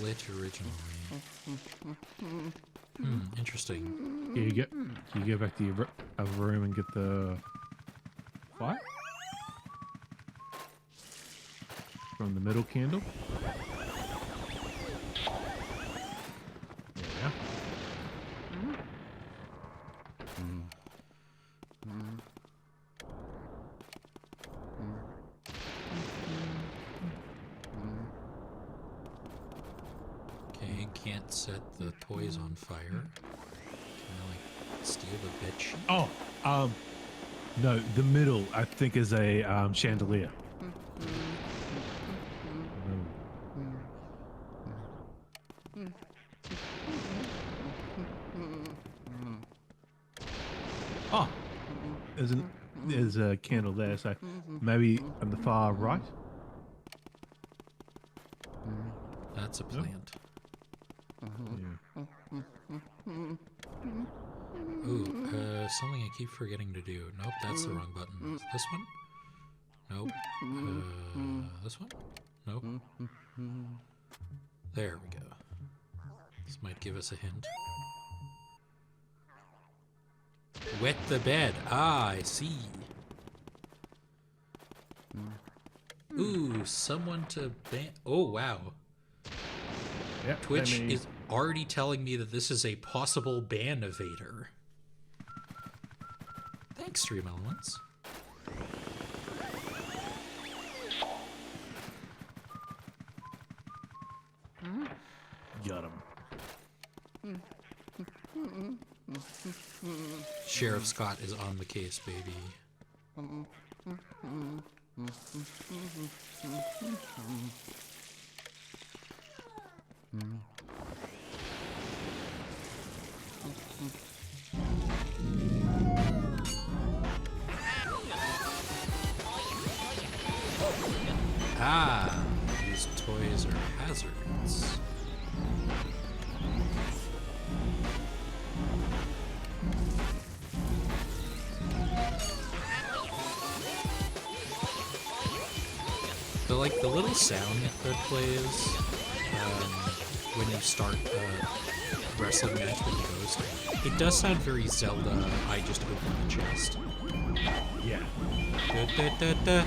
lit originally. Interesting. Yeah, you go back to your other room and get the fire from the middle candle. Yeah. Okay, can't set the toys on fire. Can I, like, steal the bitch? Oh, no, the middle I think is a chandelier. Oh, there's a candle there, so maybe on the far right. That's a plant. Yeah. Ooh, something I keep forgetting to do. Nope, that's the wrong button. This one? Nope. This one? Nope. There we go. This might give us a hint. Wet the bed. Ah, I see. Ooh, someone to ban. Oh, wow. Yep, Twitch is already telling me that this is a possible ban evader. Thanks, Stream Elements. Got him. Sheriff Scott is on the case, baby. Ah, these toys are hazards. So, like, the little sound that plays when you start a wrestling match with the ghost, it does sound very Zelda, I just opened the chest. Yeah. Da, da, da, da.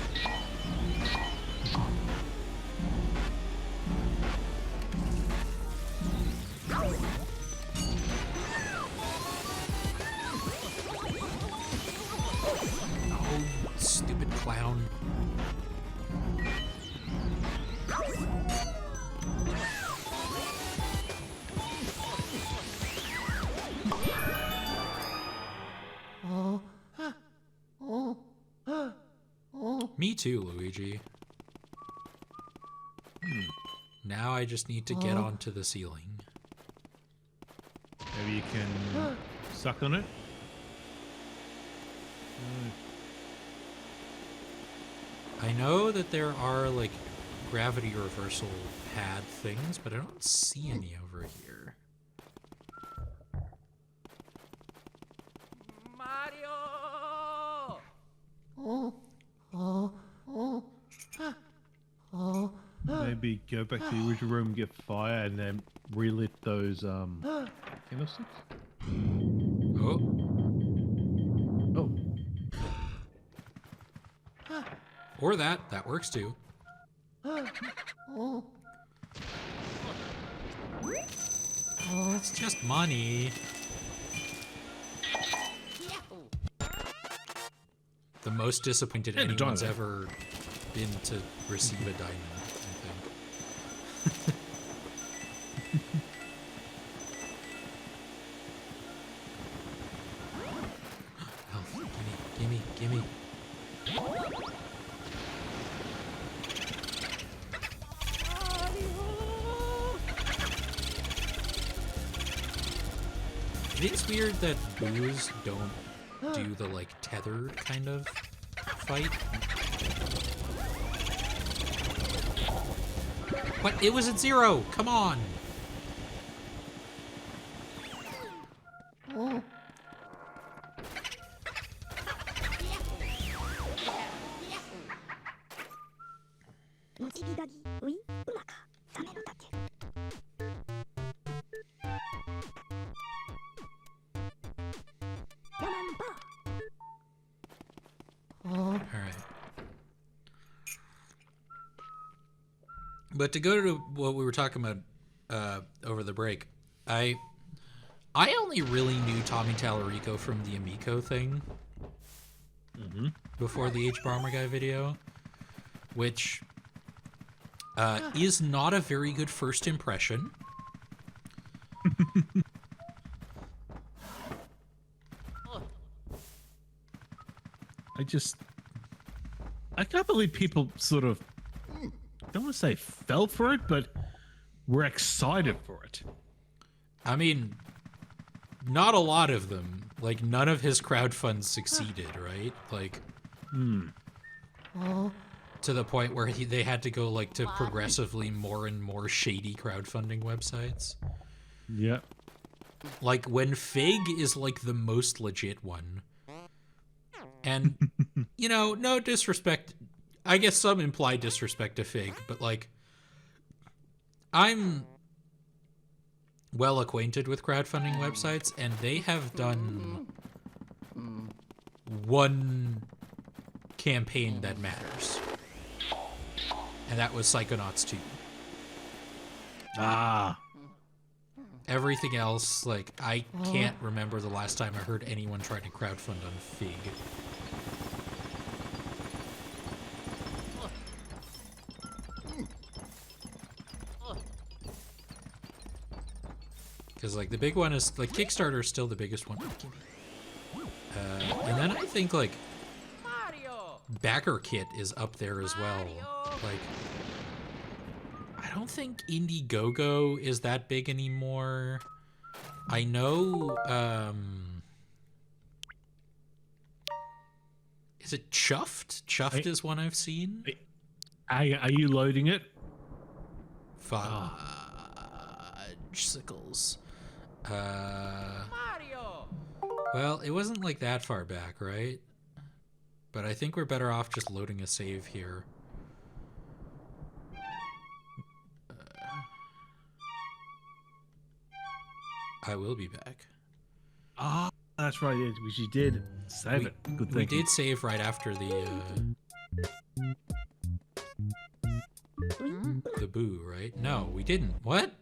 Oh, stupid clown. Me too, Luigi. Now now I just need to get onto the ceiling. Maybe you can suck on it. I know that there are like gravity reversal pad things, but I don't see any over here. Mario! Maybe go back to the original room, get fire, and then relit those candlesticks. Oh, Oh, or that works too. It's just money. The most disappointed Yeah, the anyone's diamond. ever been to receive a diamond, I think. Health, gimme. It is weird that boos don't do the like tethered kind of fight. What? It was at 0. Come on. All right. But to go to what we were talking about over the break, I only really knew Tommy Tallarico from the Amico thing before the H Bomber Guy video, which is not a very good first impression. I can't believe people sort of, I don't want to say fell for it, but were excited for it. I mean, not a lot of them. Like, none of his crowdfunds succeeded, right? Like, to the point where they had to go, like, to progressively more and more shady crowdfunding websites. Yeah. Like, when Fig is, like, the most legit one. And, you know, no disrespect. I guess some implied disrespect to Fig, but, like, I'm well acquainted with crowdfunding websites, and they have done one campaign that matters. And that was Psychonauts 2. Ah. Everything else, like, I can't remember the last time I heard anyone try to crowdfund on Fig. Because, like, the big one is, like, Kickstarter is still the biggest one. And then I think, like, Backer Kit is up there as well. Like, I don't think Indiegogo is that big anymore. I know, is it Chuffed? Chuffed is one I've seen. Are you loading it? Fudgesicles. Well, it wasn't like that far back, right? But I think we're better off just loading a save here. I will be back. Ah, that's right. Yeah, which you did save it. Good thing. We did save right after the boo, right? No, we didn't. What?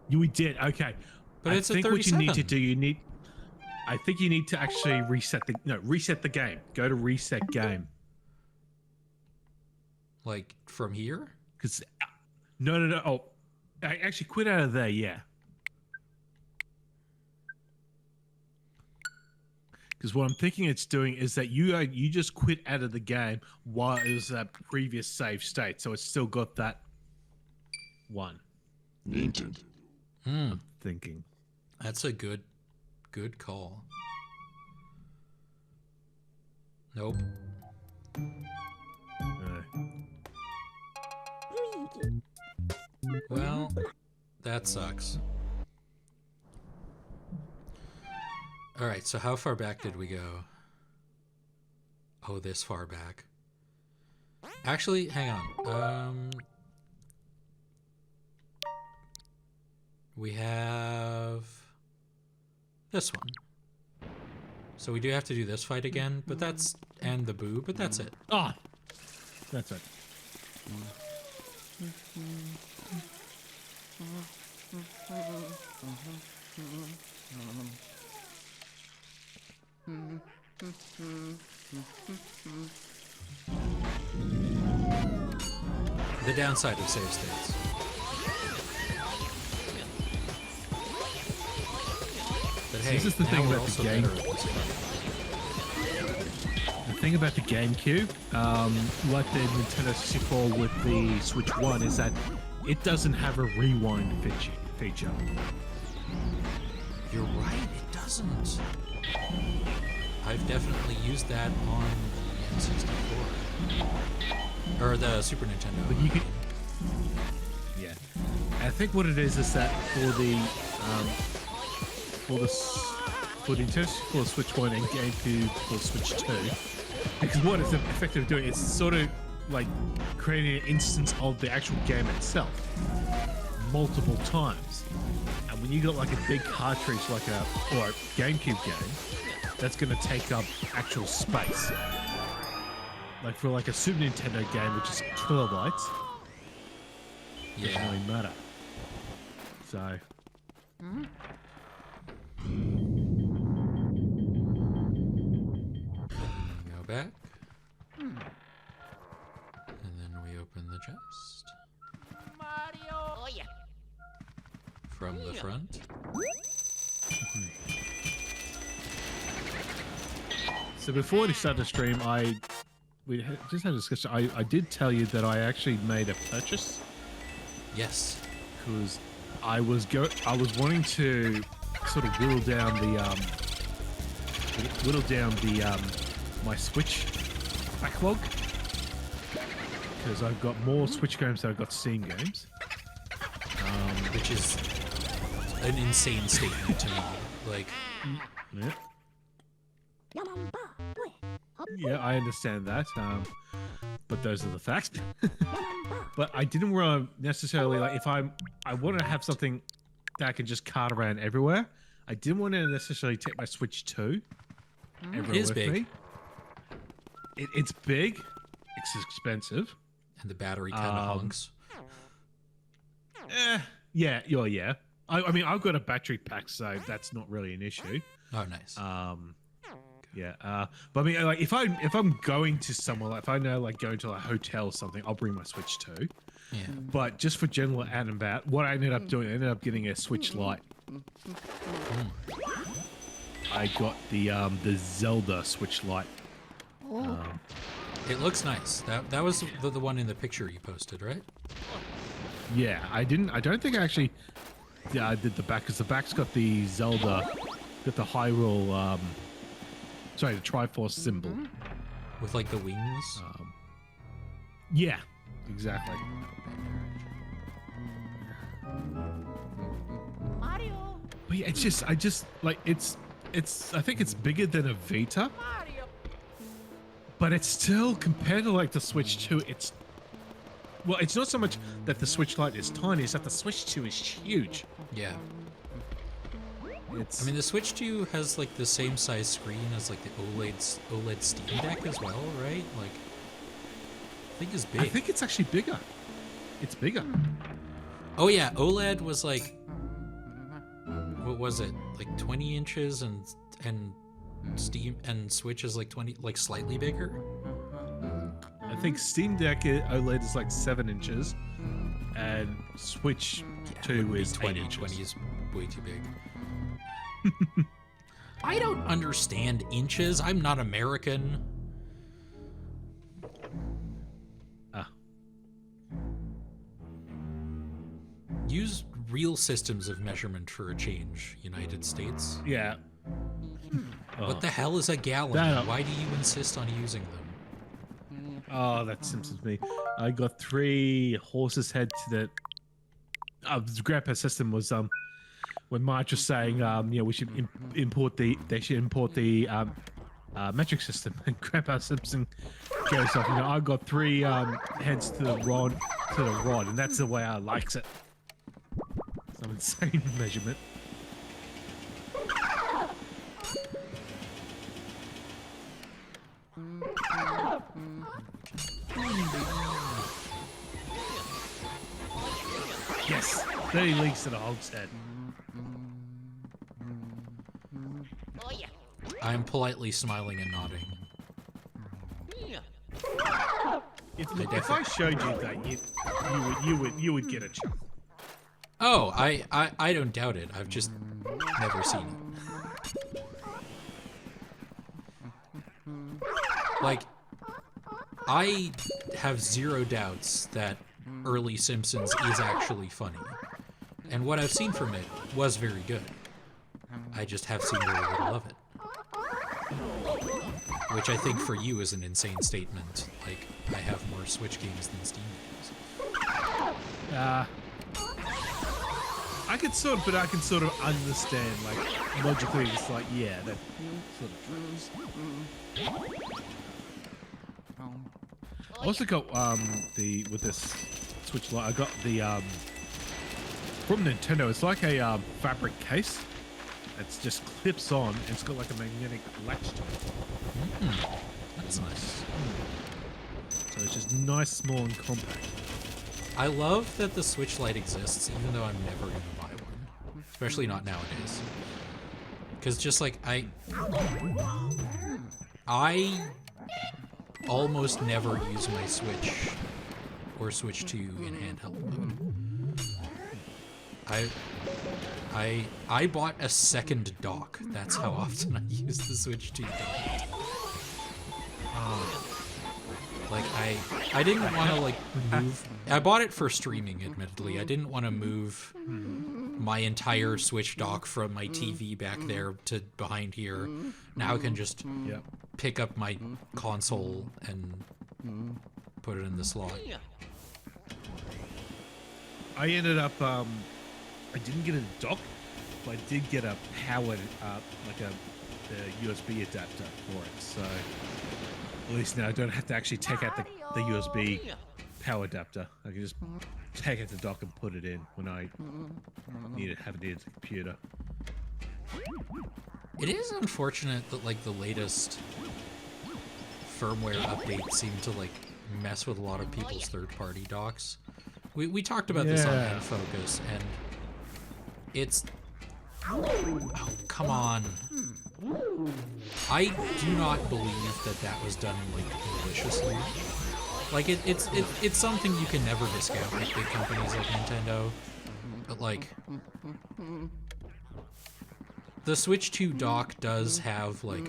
We did. Okay. But it's a think what you need to 37. do, I think you need to actually reset the game. Go to reset game. Like, from here? Because no. Oh, I actually quit out of there. Yeah. Because what I'm thinking it's doing is that you just quit out of the game while it was that previous save state, so it's still got that 1. Hmm. Thinking. That's a good call. Nope. No. Well, that sucks. All right, so how far back did we go? Oh, this far back. Actually, hang on. We have this one. So we do have to do this fight again, but that's and the boo, but that's it. Ah, that's it. The downside of save states. But hey, This is the now thing we're about the also game. better at this fight. The thing about the GameCube, like the Nintendo 64 with the Switch 1, is that it doesn't have a rewind feature. You're right, it doesn't. I've definitely used that on the N64. Or the Super Nintendo. But you can, yeah. I think what it is that for the Nintendo 64 Switch 1 and GameCube for Switch 2, because what it's effectively doing, it's sort of like creating an instance of the actual game itself multiple times. And when you got like a big cartridge like a GameCube game, that's going to take up actual space. Like for like a Super Nintendo game, which is kilobytes, doesn't Yeah. really matter. So. Go back. And then we open the chest Mario. Oh yeah. from the front. So before we started the stream, just had a discussion. I did tell you that I actually made a purchase Yes. because I was wanting to sort of whittle down my Switch backlog because I've got more Switch games than I've got Steam games. Which is an insane statement to me. Like, Yeah. Yeah, I understand that. But those are the facts. But I didn't want to necessarily if I wanted to have something that I can just cart around everywhere. I didn't want to necessarily take my Switch 2 everywhere It is with big. me. It's big. It's expensive. and the battery kind of hunks. Yeah. I mean, I've got a battery pack, so that's not really an issue. Oh, nice. Yeah. But I mean, like, if I'm going to somewhere, like if I know, like, going to a hotel or something, I'll bring my Switch 2. Yeah. But just for general out and about, what I ended up doing, I ended up getting a Switch Lite. I got the Zelda Switch Lite. It looks nice. That was the one in the picture you posted, right? Yeah, I don't think I actually did the back, because the back's got the Zelda, got the Hyrule, sorry, the Triforce symbol. With like the wings. Yeah, exactly. Mario. But yeah, I just like I think it's bigger than a Vita, Mario. but it's still, compared to like the Switch 2, it's not so much that the Switch Lite is tiny, it's that the Switch 2 is huge. Yeah. It's I mean, the Switch 2 has like the same size screen as like the OLED Steam Deck as well, right? Like, I think it's big. I think it's actually bigger. It's bigger. Oh yeah, OLED was like, what was it? Like 20 inches, and Steam and Switch is like 20, like slightly bigger. I think Steam Deck OLED is like 7 inches, and Switch 2 is 8 inches. 20 is way too big. I don't understand inches. I'm not American. use real systems of measurement for a change, United States. Yeah. What the hell is a gallon? That- Why do you insist on using them? Oh, that Simpsons me. I got 3 horses' head to the grandpa's system was when Marge was saying we should import the metric system, and Grandpa Simpson goes off. I got 3 heads to the rod, and that's the way I likes it. Some insane measurement. Yes, 30 leagues to the hogshead. Oh yeah. I'm politely smiling and nodding. If I showed you that, you would get a chuckle. Oh, I don't doubt it. I've just never seen it. Like, I have zero doubts that early Simpsons is actually funny. And what I've seen from it was very good. I just have seen very little of it. Which I think for you is an insane statement. Like, I have more Switch games than Steam games. I can sort of understand, like, logically, it's like, yeah, that sort of true. I also got with this Switch Lite, I got the from Nintendo. It's like a fabric case. It's just clips on, and it's got like a magnetic latch to it. That's nice. So it's just nice, small, and compact. I love that the Switch Lite exists, even though I'm never going to buy one. Especially not nowadays. Because just like, I almost never use my Switch or Switch 2 in handheld mode. I bought a second dock. That's how often I use the Switch 2 dock. Like, I didn't want to, like, move... I bought it for streaming, admittedly. I didn't want to move my entire Switch dock from my TV back there to behind here. Now I can just pick up my console and put it in the slot. I ended up, I didn't get a dock, but I did get a powered, like a USB adapter for it. So at least now I don't have to actually take out the USB power adapter. I can just take out the dock and put it in when I have it near the computer. It is unfortunate that, like, the latest firmware updates seem to, like, mess with a lot of people's third-party docks. We talked about this on N-Focus, and it's... Oh, come on. I do not believe that was done, like, maliciously. Like, it's something you can never discount with big companies like Nintendo. But, like... The Switch 2 dock does have, like,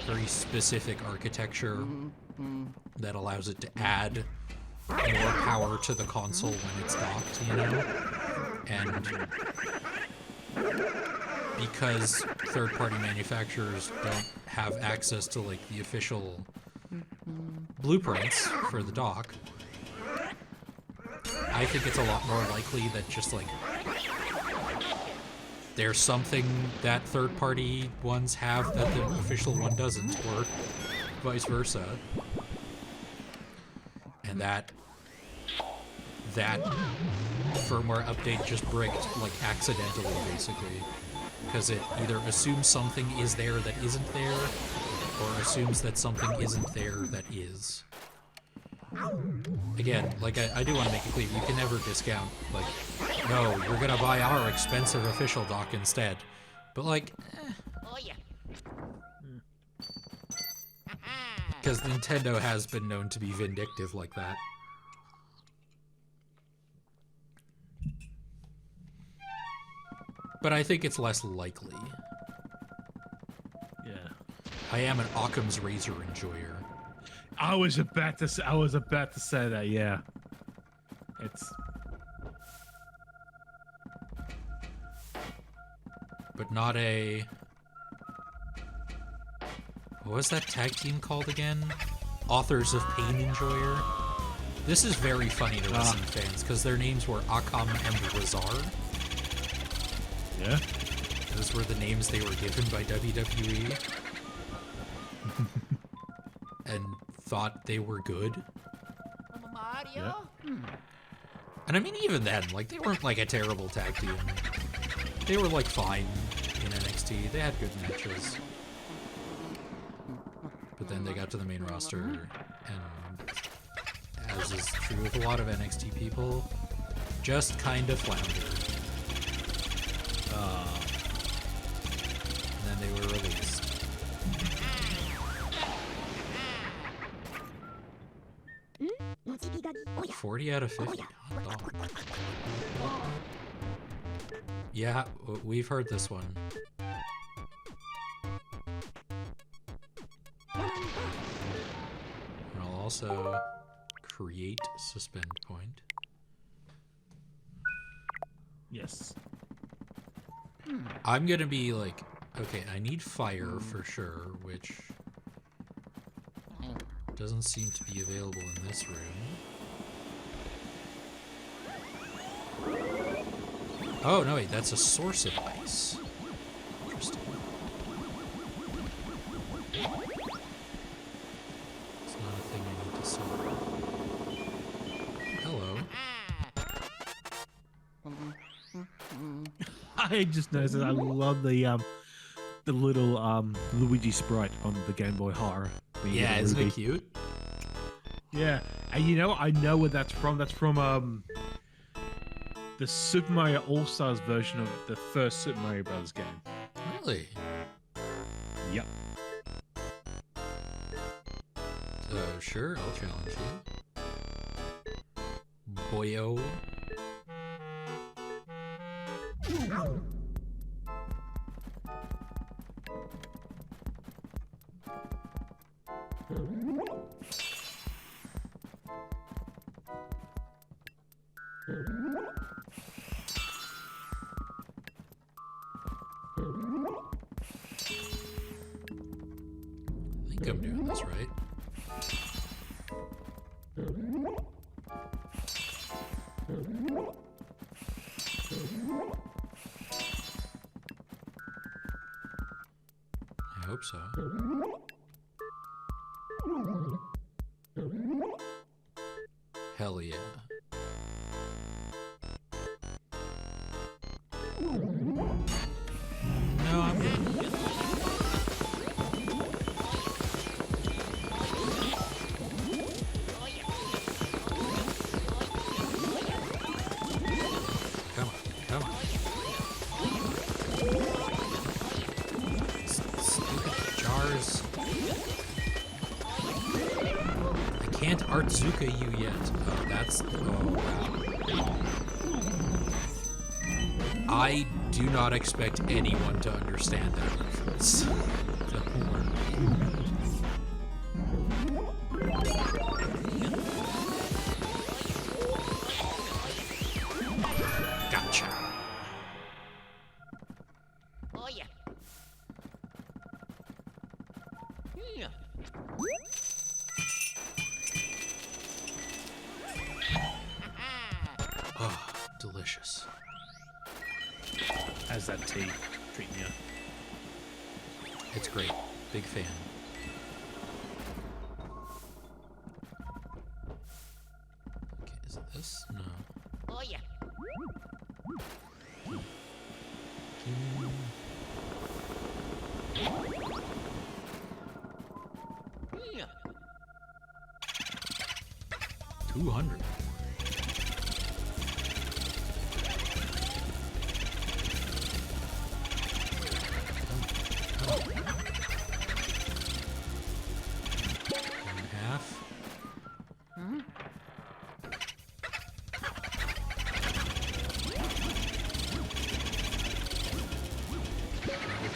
very specific architecture that allows it to add more power to the console when it's docked, you know? And because third-party manufacturers don't have access to, like, the official blueprints for the dock, I think it's a lot more likely that just, like, there's something that third-party ones have that the official one doesn't, or vice versa. And that firmware update just bricked, like, accidentally, basically. Because it either assumes something is there that isn't there, or assumes that something isn't there that is. Again, like, I do want to make it clear, you can never discount, like, no, you're gonna buy our expensive official dock instead. But, like, Oh yeah. because Nintendo has been known to be vindictive like that. But I think it's less likely. Yeah. I am an Occam's razor enjoyer. I was about to say that, yeah. It's but not a... What was that tag team called again? Authors of Pain Enjoyer. This is very funny to wrestling fans because their names were Akam and Razar. Yeah. Those were the names they were given by WWE. And thought they were good. Mario? And I mean, even then, like, they weren't like a terrible tag team. They were like fine in NXT. They had good matches. But then they got to the main roster, and as is true with a lot of NXT people, just kind of floundered. And then they were released. Oh, 40 out of 50. Hot dog. Yeah, we've heard this one. And I'll also create suspend point. Yes. I'm gonna be like, okay, I need fire for sure, which doesn't seem to be available in this room. Oh, no, wait, that's a source of ice. Interesting. It's not a thing I need to solve. Hello. I just noticed that I love the little Luigi sprite on the Game Boy Horror. Yeah, isn't it cute? Yeah, and you know, I know where that's from. That's from the Super Mario All-Stars version of the first Super Mario Bros. Game. Really? Yep. Sure, I'll challenge you. Boyo. I think I'm doing this right. I hope so. Hell yeah. No, I'm good. Come on, come on. Stupid jars. I can't Artzuka you yet. Oh, that's... Oh, wow. I do not expect anyone to understand that reference. Gotcha. Oh yeah. Oh, delicious. How's that tea treating you? It's great. Big fan. Okay, is it this? No. Oh yeah. Yeah. 200.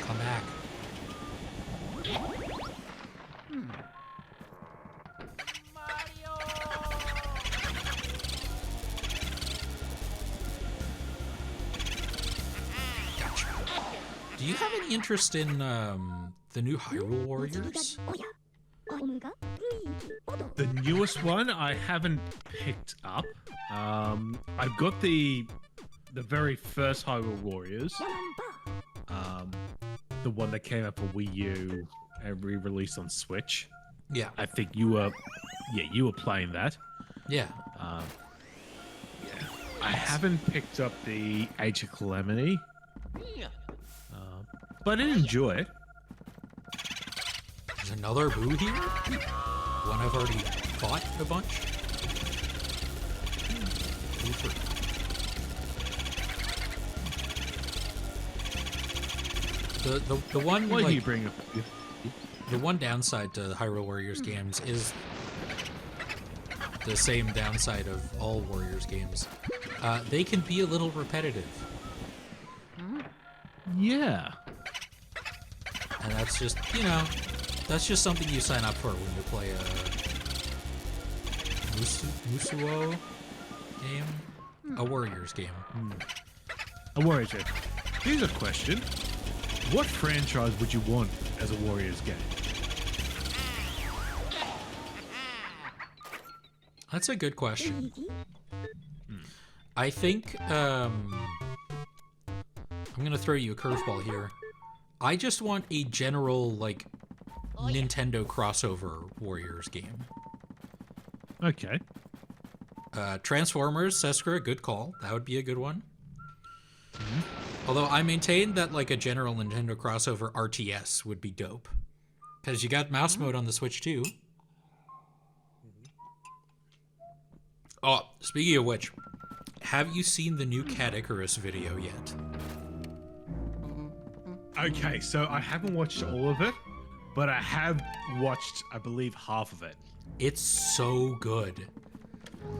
Come back. Gotcha. Do you have any interest in the new Hyrule Warriors? The newest one I haven't picked up. I've got the very first Hyrule Warriors. The one that came out for Wii U and re-released on Switch. Yeah. I think you were playing that. Yeah. I haven't picked up the Age of Calamity, but I did enjoy it. There's another Boo here? One I've already fought a bunch? The one, Why do like, you bring up? the one downside to the Hyrule Warriors games is the same downside of all Warriors games. They can be a little repetitive. Yeah. And that's just, that's just something you sign up for when you play a Musuo game? A Warriors game. A Warriors game. Here's a question. What franchise would you want as a Warriors game? That's a good question. I think, I'm gonna throw you a curveball here. I just want a general, like, Nintendo crossover Warriors game. Okay. Transformers, Seskra, good call. That would be a good one. Although I maintain that, like, a general Nintendo crossover RTS would be dope. Because you got mouse mode on the Switch, too. Oh, speaking of which, have you seen the new Cat Icarus video yet? Okay, so I haven't watched all of it, but I have watched, I believe, half of it. It's so good.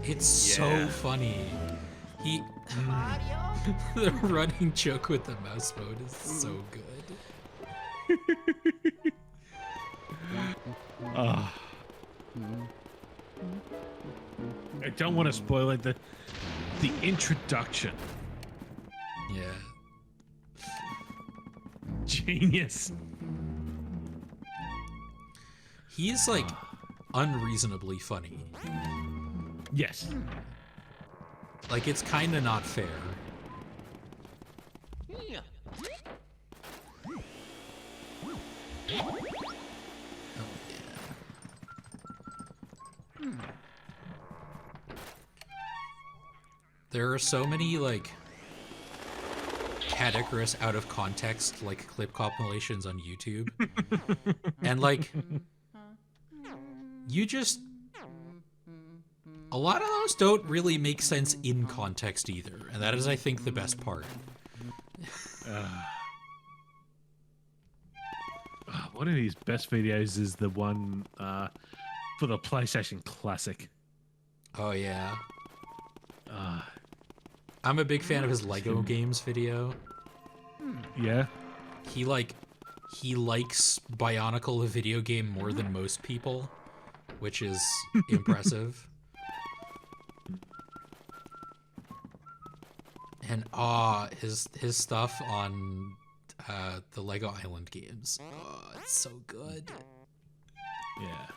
It's so funny. Mario? The running joke with the mouse mode is so good. I don't want to spoil it. The introduction. Yeah. Genius. He's, like, unreasonably funny. Yes. Like, it's kind of not fair. Oh, yeah. There are so many, like, Cat Icarus out of context, like, clip compilations on YouTube. And, like, you just... A lot of those don't really make sense in context either. And that is, I think, the best part. One of his best videos is the one for the PlayStation Classic. Oh, yeah. I'm a big fan of his Lego games video. Yeah. He likes Bionicle, the video game, more than most people, which is impressive. And his stuff on the Lego Island games. Oh, it's so good. Yeah.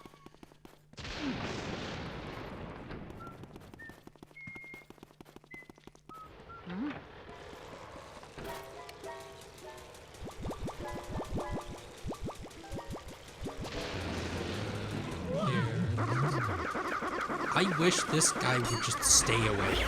I wish this guy would just stay away.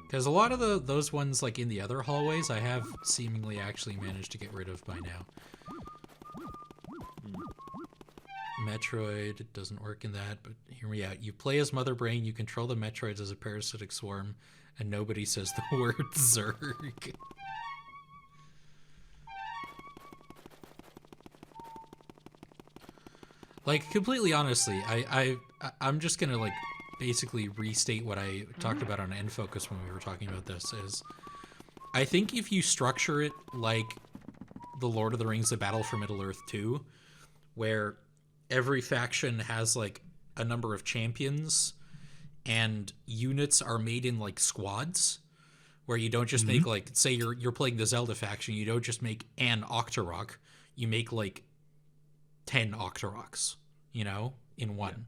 Because a lot of those ones, like, in the other hallways, I have seemingly actually managed to get rid of by now. Metroid, it doesn't work in that, but hear me out. You play as Mother Brain, you control the Metroids as a parasitic swarm, and nobody says the word Zerg. Like, completely honestly, I'm just gonna, like, basically restate what I talked about on End Focus when we were talking about this, is I think if you structure it like The Lord of the Rings, The Battle for Middle-earth 2, where every faction has, like, a number of champions, and units are made in like squads, where you don't just make like, say you're playing the Zelda faction, you don't just make an Octorok, you make like 10 Octoroks, you know, in one.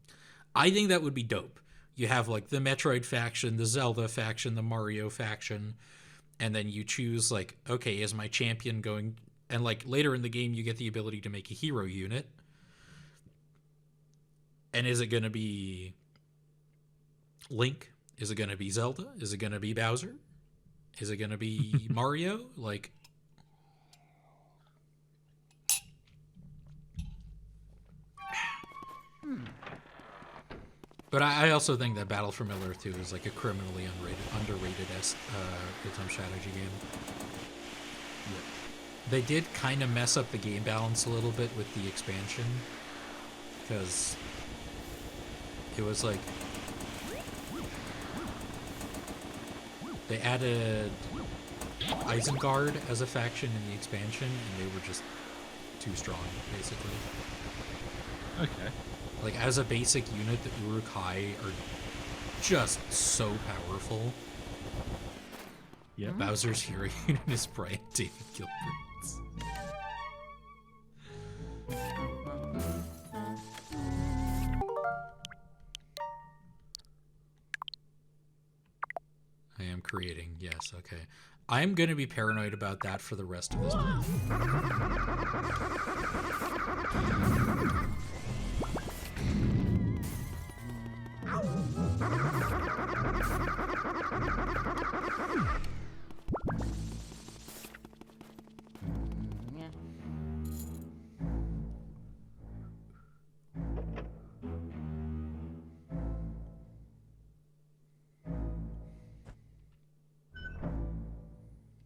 Yeah. I think that would be dope. You have like the Metroid faction, the Zelda faction, the Mario faction, and then you choose like, okay, is my champion going, and like later in the game you get the ability to make a hero unit. And is it going to be Link? Is it going to be Zelda? Is it going to be Bowser? Is it going to be Mario? Like, but I also think that Battle for Middle-earth 2 is like a criminally underrated real-time strategy game. Yeah. They did kind of mess up the game balance a little bit with the expansion, because it was like they added Isengard as a faction in the expansion, and they were just too strong, basically. Okay. Like, as a basic unit, the Uruk-hai are just so powerful. Yeah. Bowser's hero unit is Brian David Gilbert's. I am creating, yes, okay. I'm gonna be paranoid about that for the rest of this month.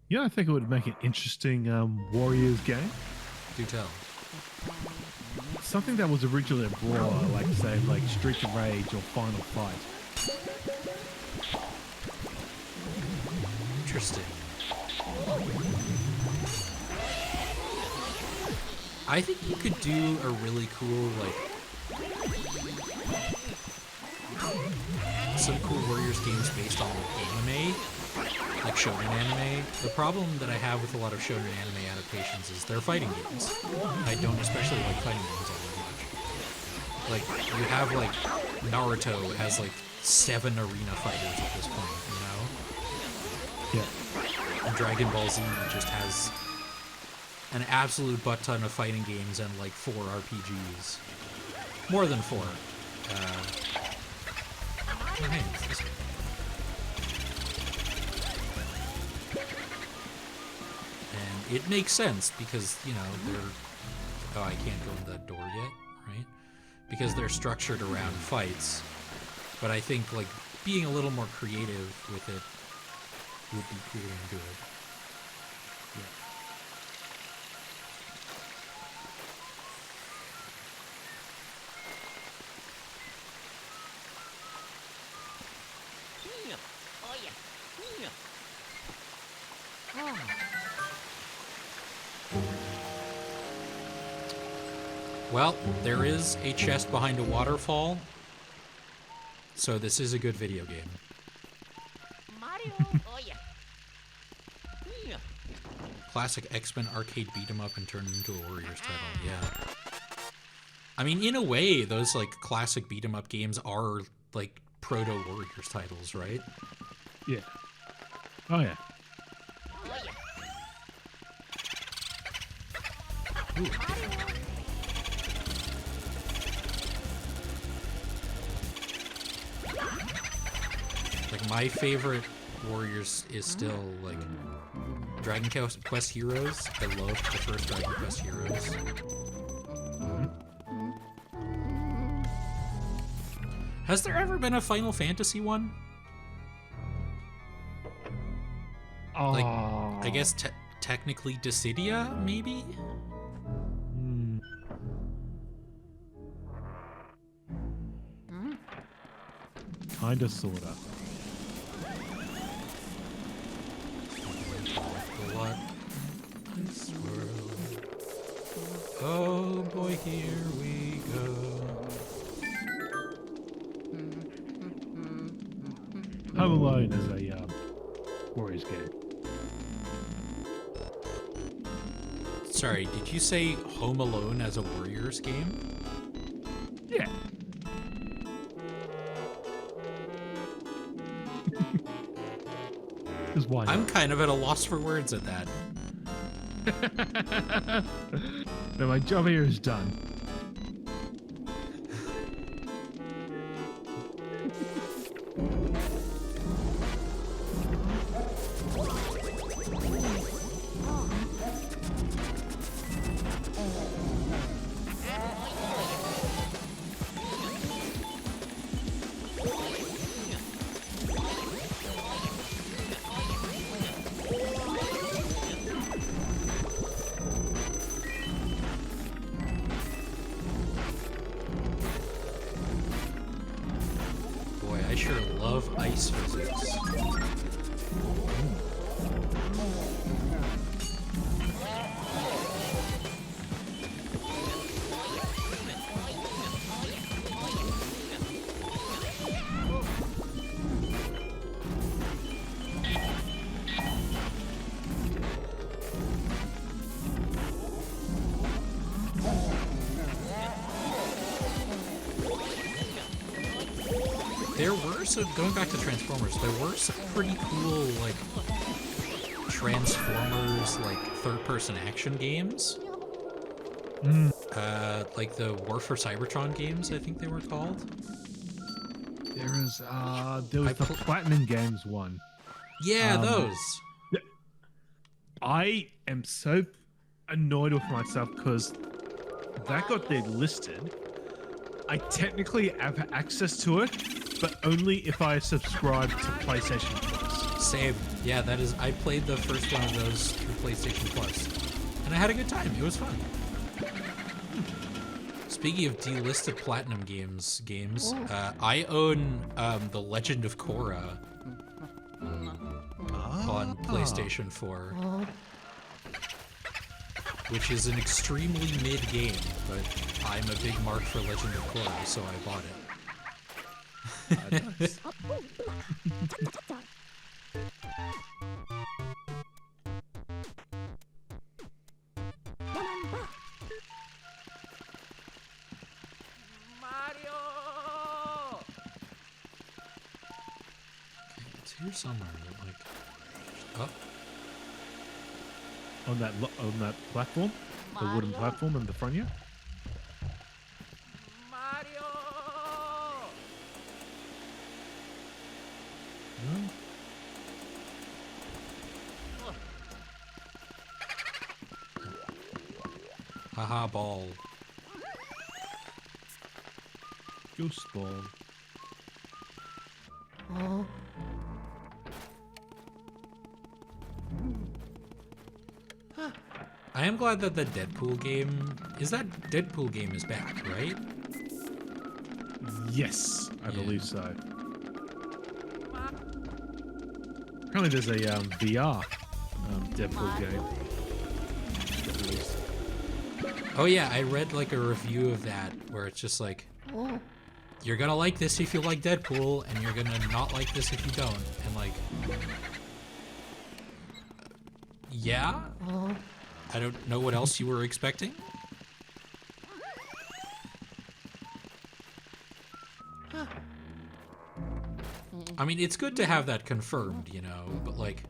Yeah, I think it would make an interesting Warriors game. Do tell. Something that was originally a brawler, like say, like Street of Rage or Final Fight. Interesting. I think you could do a really cool, like, some cool Warriors games based on anime, like shonen anime. The problem that I have with a lot of shonen anime adaptations is they're fighting games. I don't especially like fighting games all that much. Like, you have, like, Naruto has, like, 7 arena fighters at this point, you know? Yeah. And Dragon Ball Z just has an absolute butt ton of fighting games and, like, 4 RPGs. More than 4. Oh, hey, it's this one. And it makes sense because, you know, they're... Oh, I can't go in that door yet, right? Because they're structured around fights. But I think, like, being a little more creative with it would be cool and good. Yeah. Oh yeah. Well, there is a chest behind a waterfall, so this is a good video game. Mario. Oh yeah. Classic X-Men arcade beat 'em up and turned into a Warriors title, yeah. I mean, in a way, those, like, classic beat 'em up games are, like, proto-Warriors titles, right? Yeah. Oh, yeah. Ooh, different. Like, my favorite Warriors is still, like, Dragon Quest Heroes. I loved the first Dragon Quest Heroes. Has there ever been a Final Fantasy one? Like, I guess technically Dissidia, maybe? Kinda, sorta. What this world? Oh boy, here we go. Home Alone is a Warriors game. Sorry, did you say Home Alone as a Warriors game? Yeah. Because why not? I'm kind of at a loss for words at that. No, my job here is done. Boy, I sure love ice physics. There were some, going back to Transformers, there were some pretty cool, like, Transformers, like, third-person action games. Like the War for Cybertron games, I think they were called. There was the Platinum Games one. Yeah, those. I am so annoyed with myself because that got delisted. I technically have access to it, but only if I subscribe to PlayStation Plus. Same. Yeah, that is. I played the first one of those through PlayStation Plus, and I had a good time. It was fun. Speaking of delisted Platinum games, I own The Legend of Korra on PlayStation 4, which is an extremely mid game, but I'm a big mark for Legend of Korra, so I bought it. Nice. It's here somewhere. Like, oh, on that platform, the wooden platform in the front here. No? haha, ball. Ghost ball. I am glad that the Deadpool game is back, right? Yes, I Yeah. believe so. Apparently, there's a VR Deadpool game. Released. Oh yeah, I read like a review of that where it's just like, you're gonna like this if you like Deadpool, and you're gonna not like this if you don't. And like, yeah? I don't know what else you were expecting. I mean, it's good to have that confirmed, you know, but like...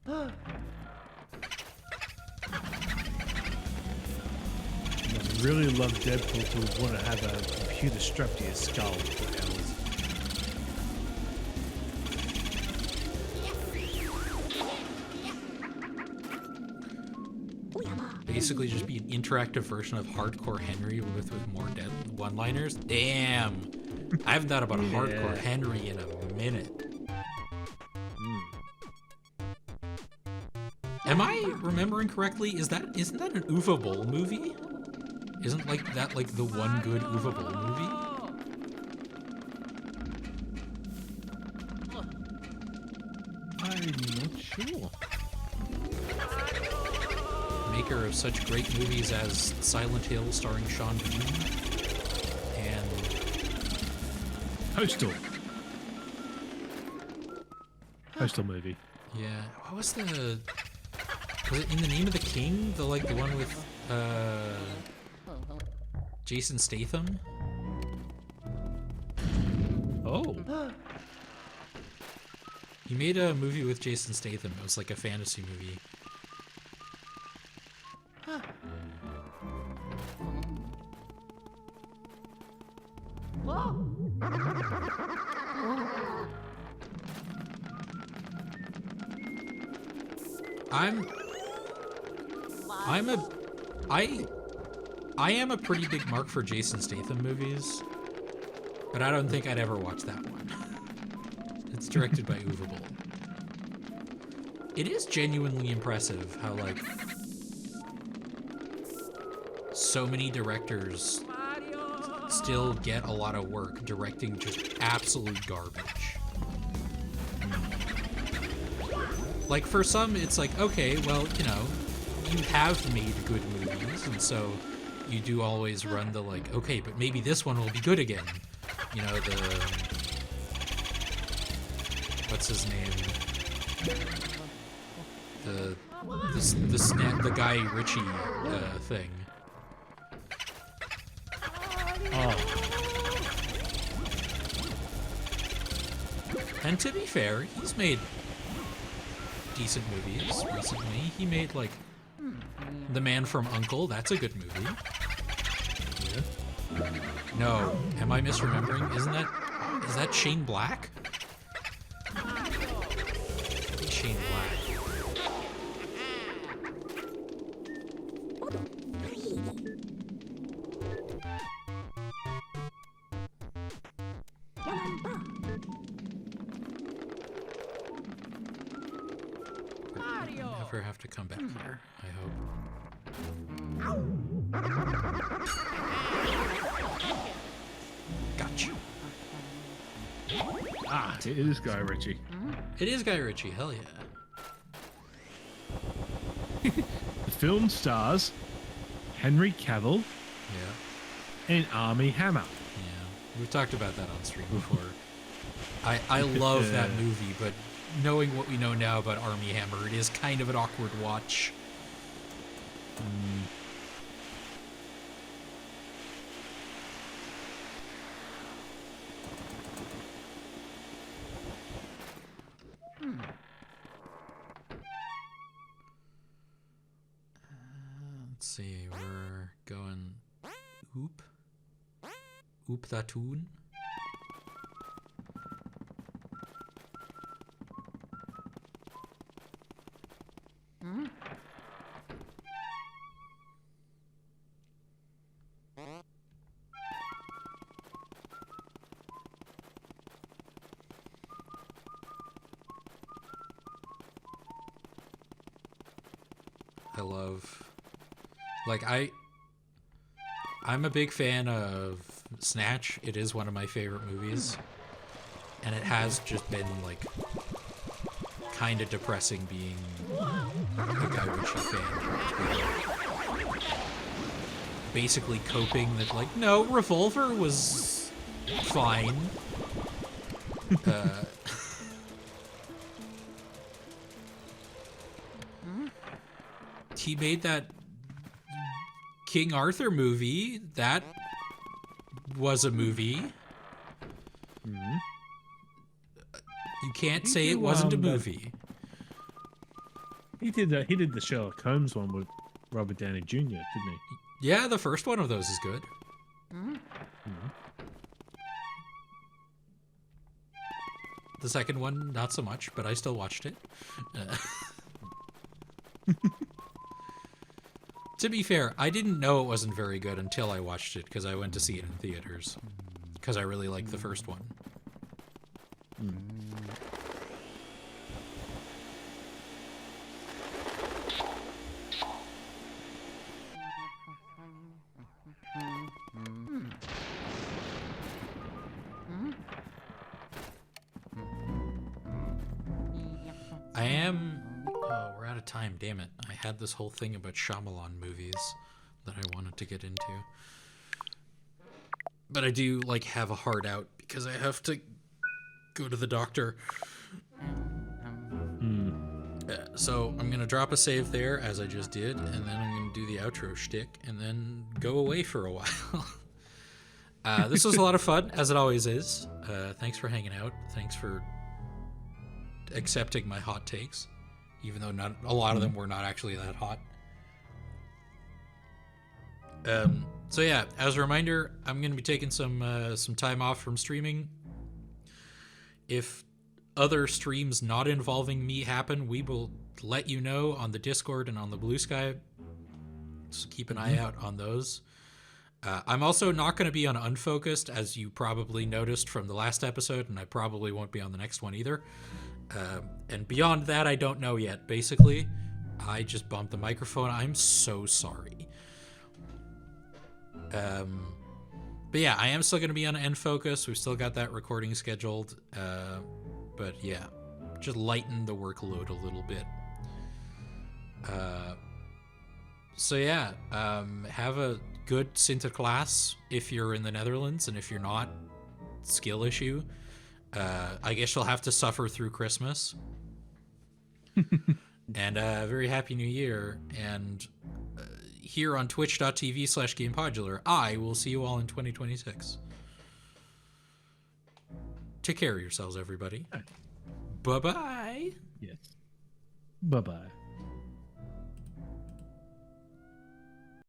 I really love Deadpool to want to have a computer strapped to your skull for hours. Basically just be an interactive version of Hardcore Henry with more dead one-liners. Damn! I haven't thought about a Hardcore Henry in a minute. Am I remembering correctly? Isn't that an Uwe Boll movie? Isn't like that like the one good Uwe Boll movie? I'm not sure. Maker of such great movies as Silent Hill starring Sean Bean and Postal. Postal movie. Yeah. What was the? Was it In the Name of the King? The one with Jason Statham? Oh. He made a movie with Jason Statham. It was like a fantasy movie. I am a pretty big mark for Jason Statham movies, but I don't think I'd ever watch that one. It's directed by Uwe Boll. It is genuinely impressive how, like, so many directors still get a lot of work directing just absolute garbage. Like, for some, it's like, okay, well, you know, you have made good movies, and so you do always run the, like, okay, but maybe this one will be good again. You know, what's his name? The Guy Ritchie thing. Oh. And to be fair, he's made decent movies recently. He made, like, The Man from U.N.C.L.E. That's a good movie. Yeah. No, am I misremembering? Is that Shane Black? Shane Black. Never have to come back here, I hope. Gotcha. Ah, it is Guy Ritchie. It is Guy Ritchie, hell yeah. The film stars Henry Cavill Yeah. and Armie Hammer. Yeah. We've talked about that on stream before. I love that movie, but knowing what we know now about Armie Hammer, it is kind of an awkward watch. Let's see, we're going Oop that tune. I love, like, I'm a big fan of Snatch. It is one of my favorite movies, and it has just been, like, kind of depressing being a Guy Ritchie fan. Basically coping that, like, no, Revolver was fine. He made that King Arthur movie. That was a movie. You can't say it wasn't a movie. He did the Sherlock Holmes one with Robert Downey Jr., didn't he? Yeah, the first one of those is good. The second one, not so much, but I still watched it. To be fair, I didn't know it wasn't very good until I watched it, because I went to see it in theaters. Because I really liked the first one. I am... Oh, we're out of time, damn it. I had this whole thing about Shyamalan movies that I wanted to get into. But I do, like, have a hard out because I have to go to the doctor. So I'm gonna drop a save there as I just did, and then I'm gonna do the outro shtick, and then go away for a while. This was a lot of fun, as it always is. Thanks for hanging out. Thanks for accepting my hot takes, even though not a lot of them were not actually that hot. So yeah, as a reminder, I'm going to be taking some time off from streaming. If other streams not involving me happen, we will let you know on the Discord and on the Blue Sky. So keep an eye out on those. I'm also not going to be on Unfocused, as you probably noticed from the last episode, and I probably won't be on the next one either. And beyond that, I don't know yet. Basically, I just bumped the microphone. I'm so sorry. But yeah, I am still going to be on N-Focus. We've still got that recording scheduled. But yeah, just lighten the workload a little bit. So yeah, have a good Sinterklaas if you're in the Netherlands, and if you're not, skill issue. I guess you'll have to suffer through Christmas. And very happy New Year. And here on twitch.tv/Gamepodular, I will see you all in 2026. Take care of yourselves, everybody. Bye-bye. Yes. Bye-bye.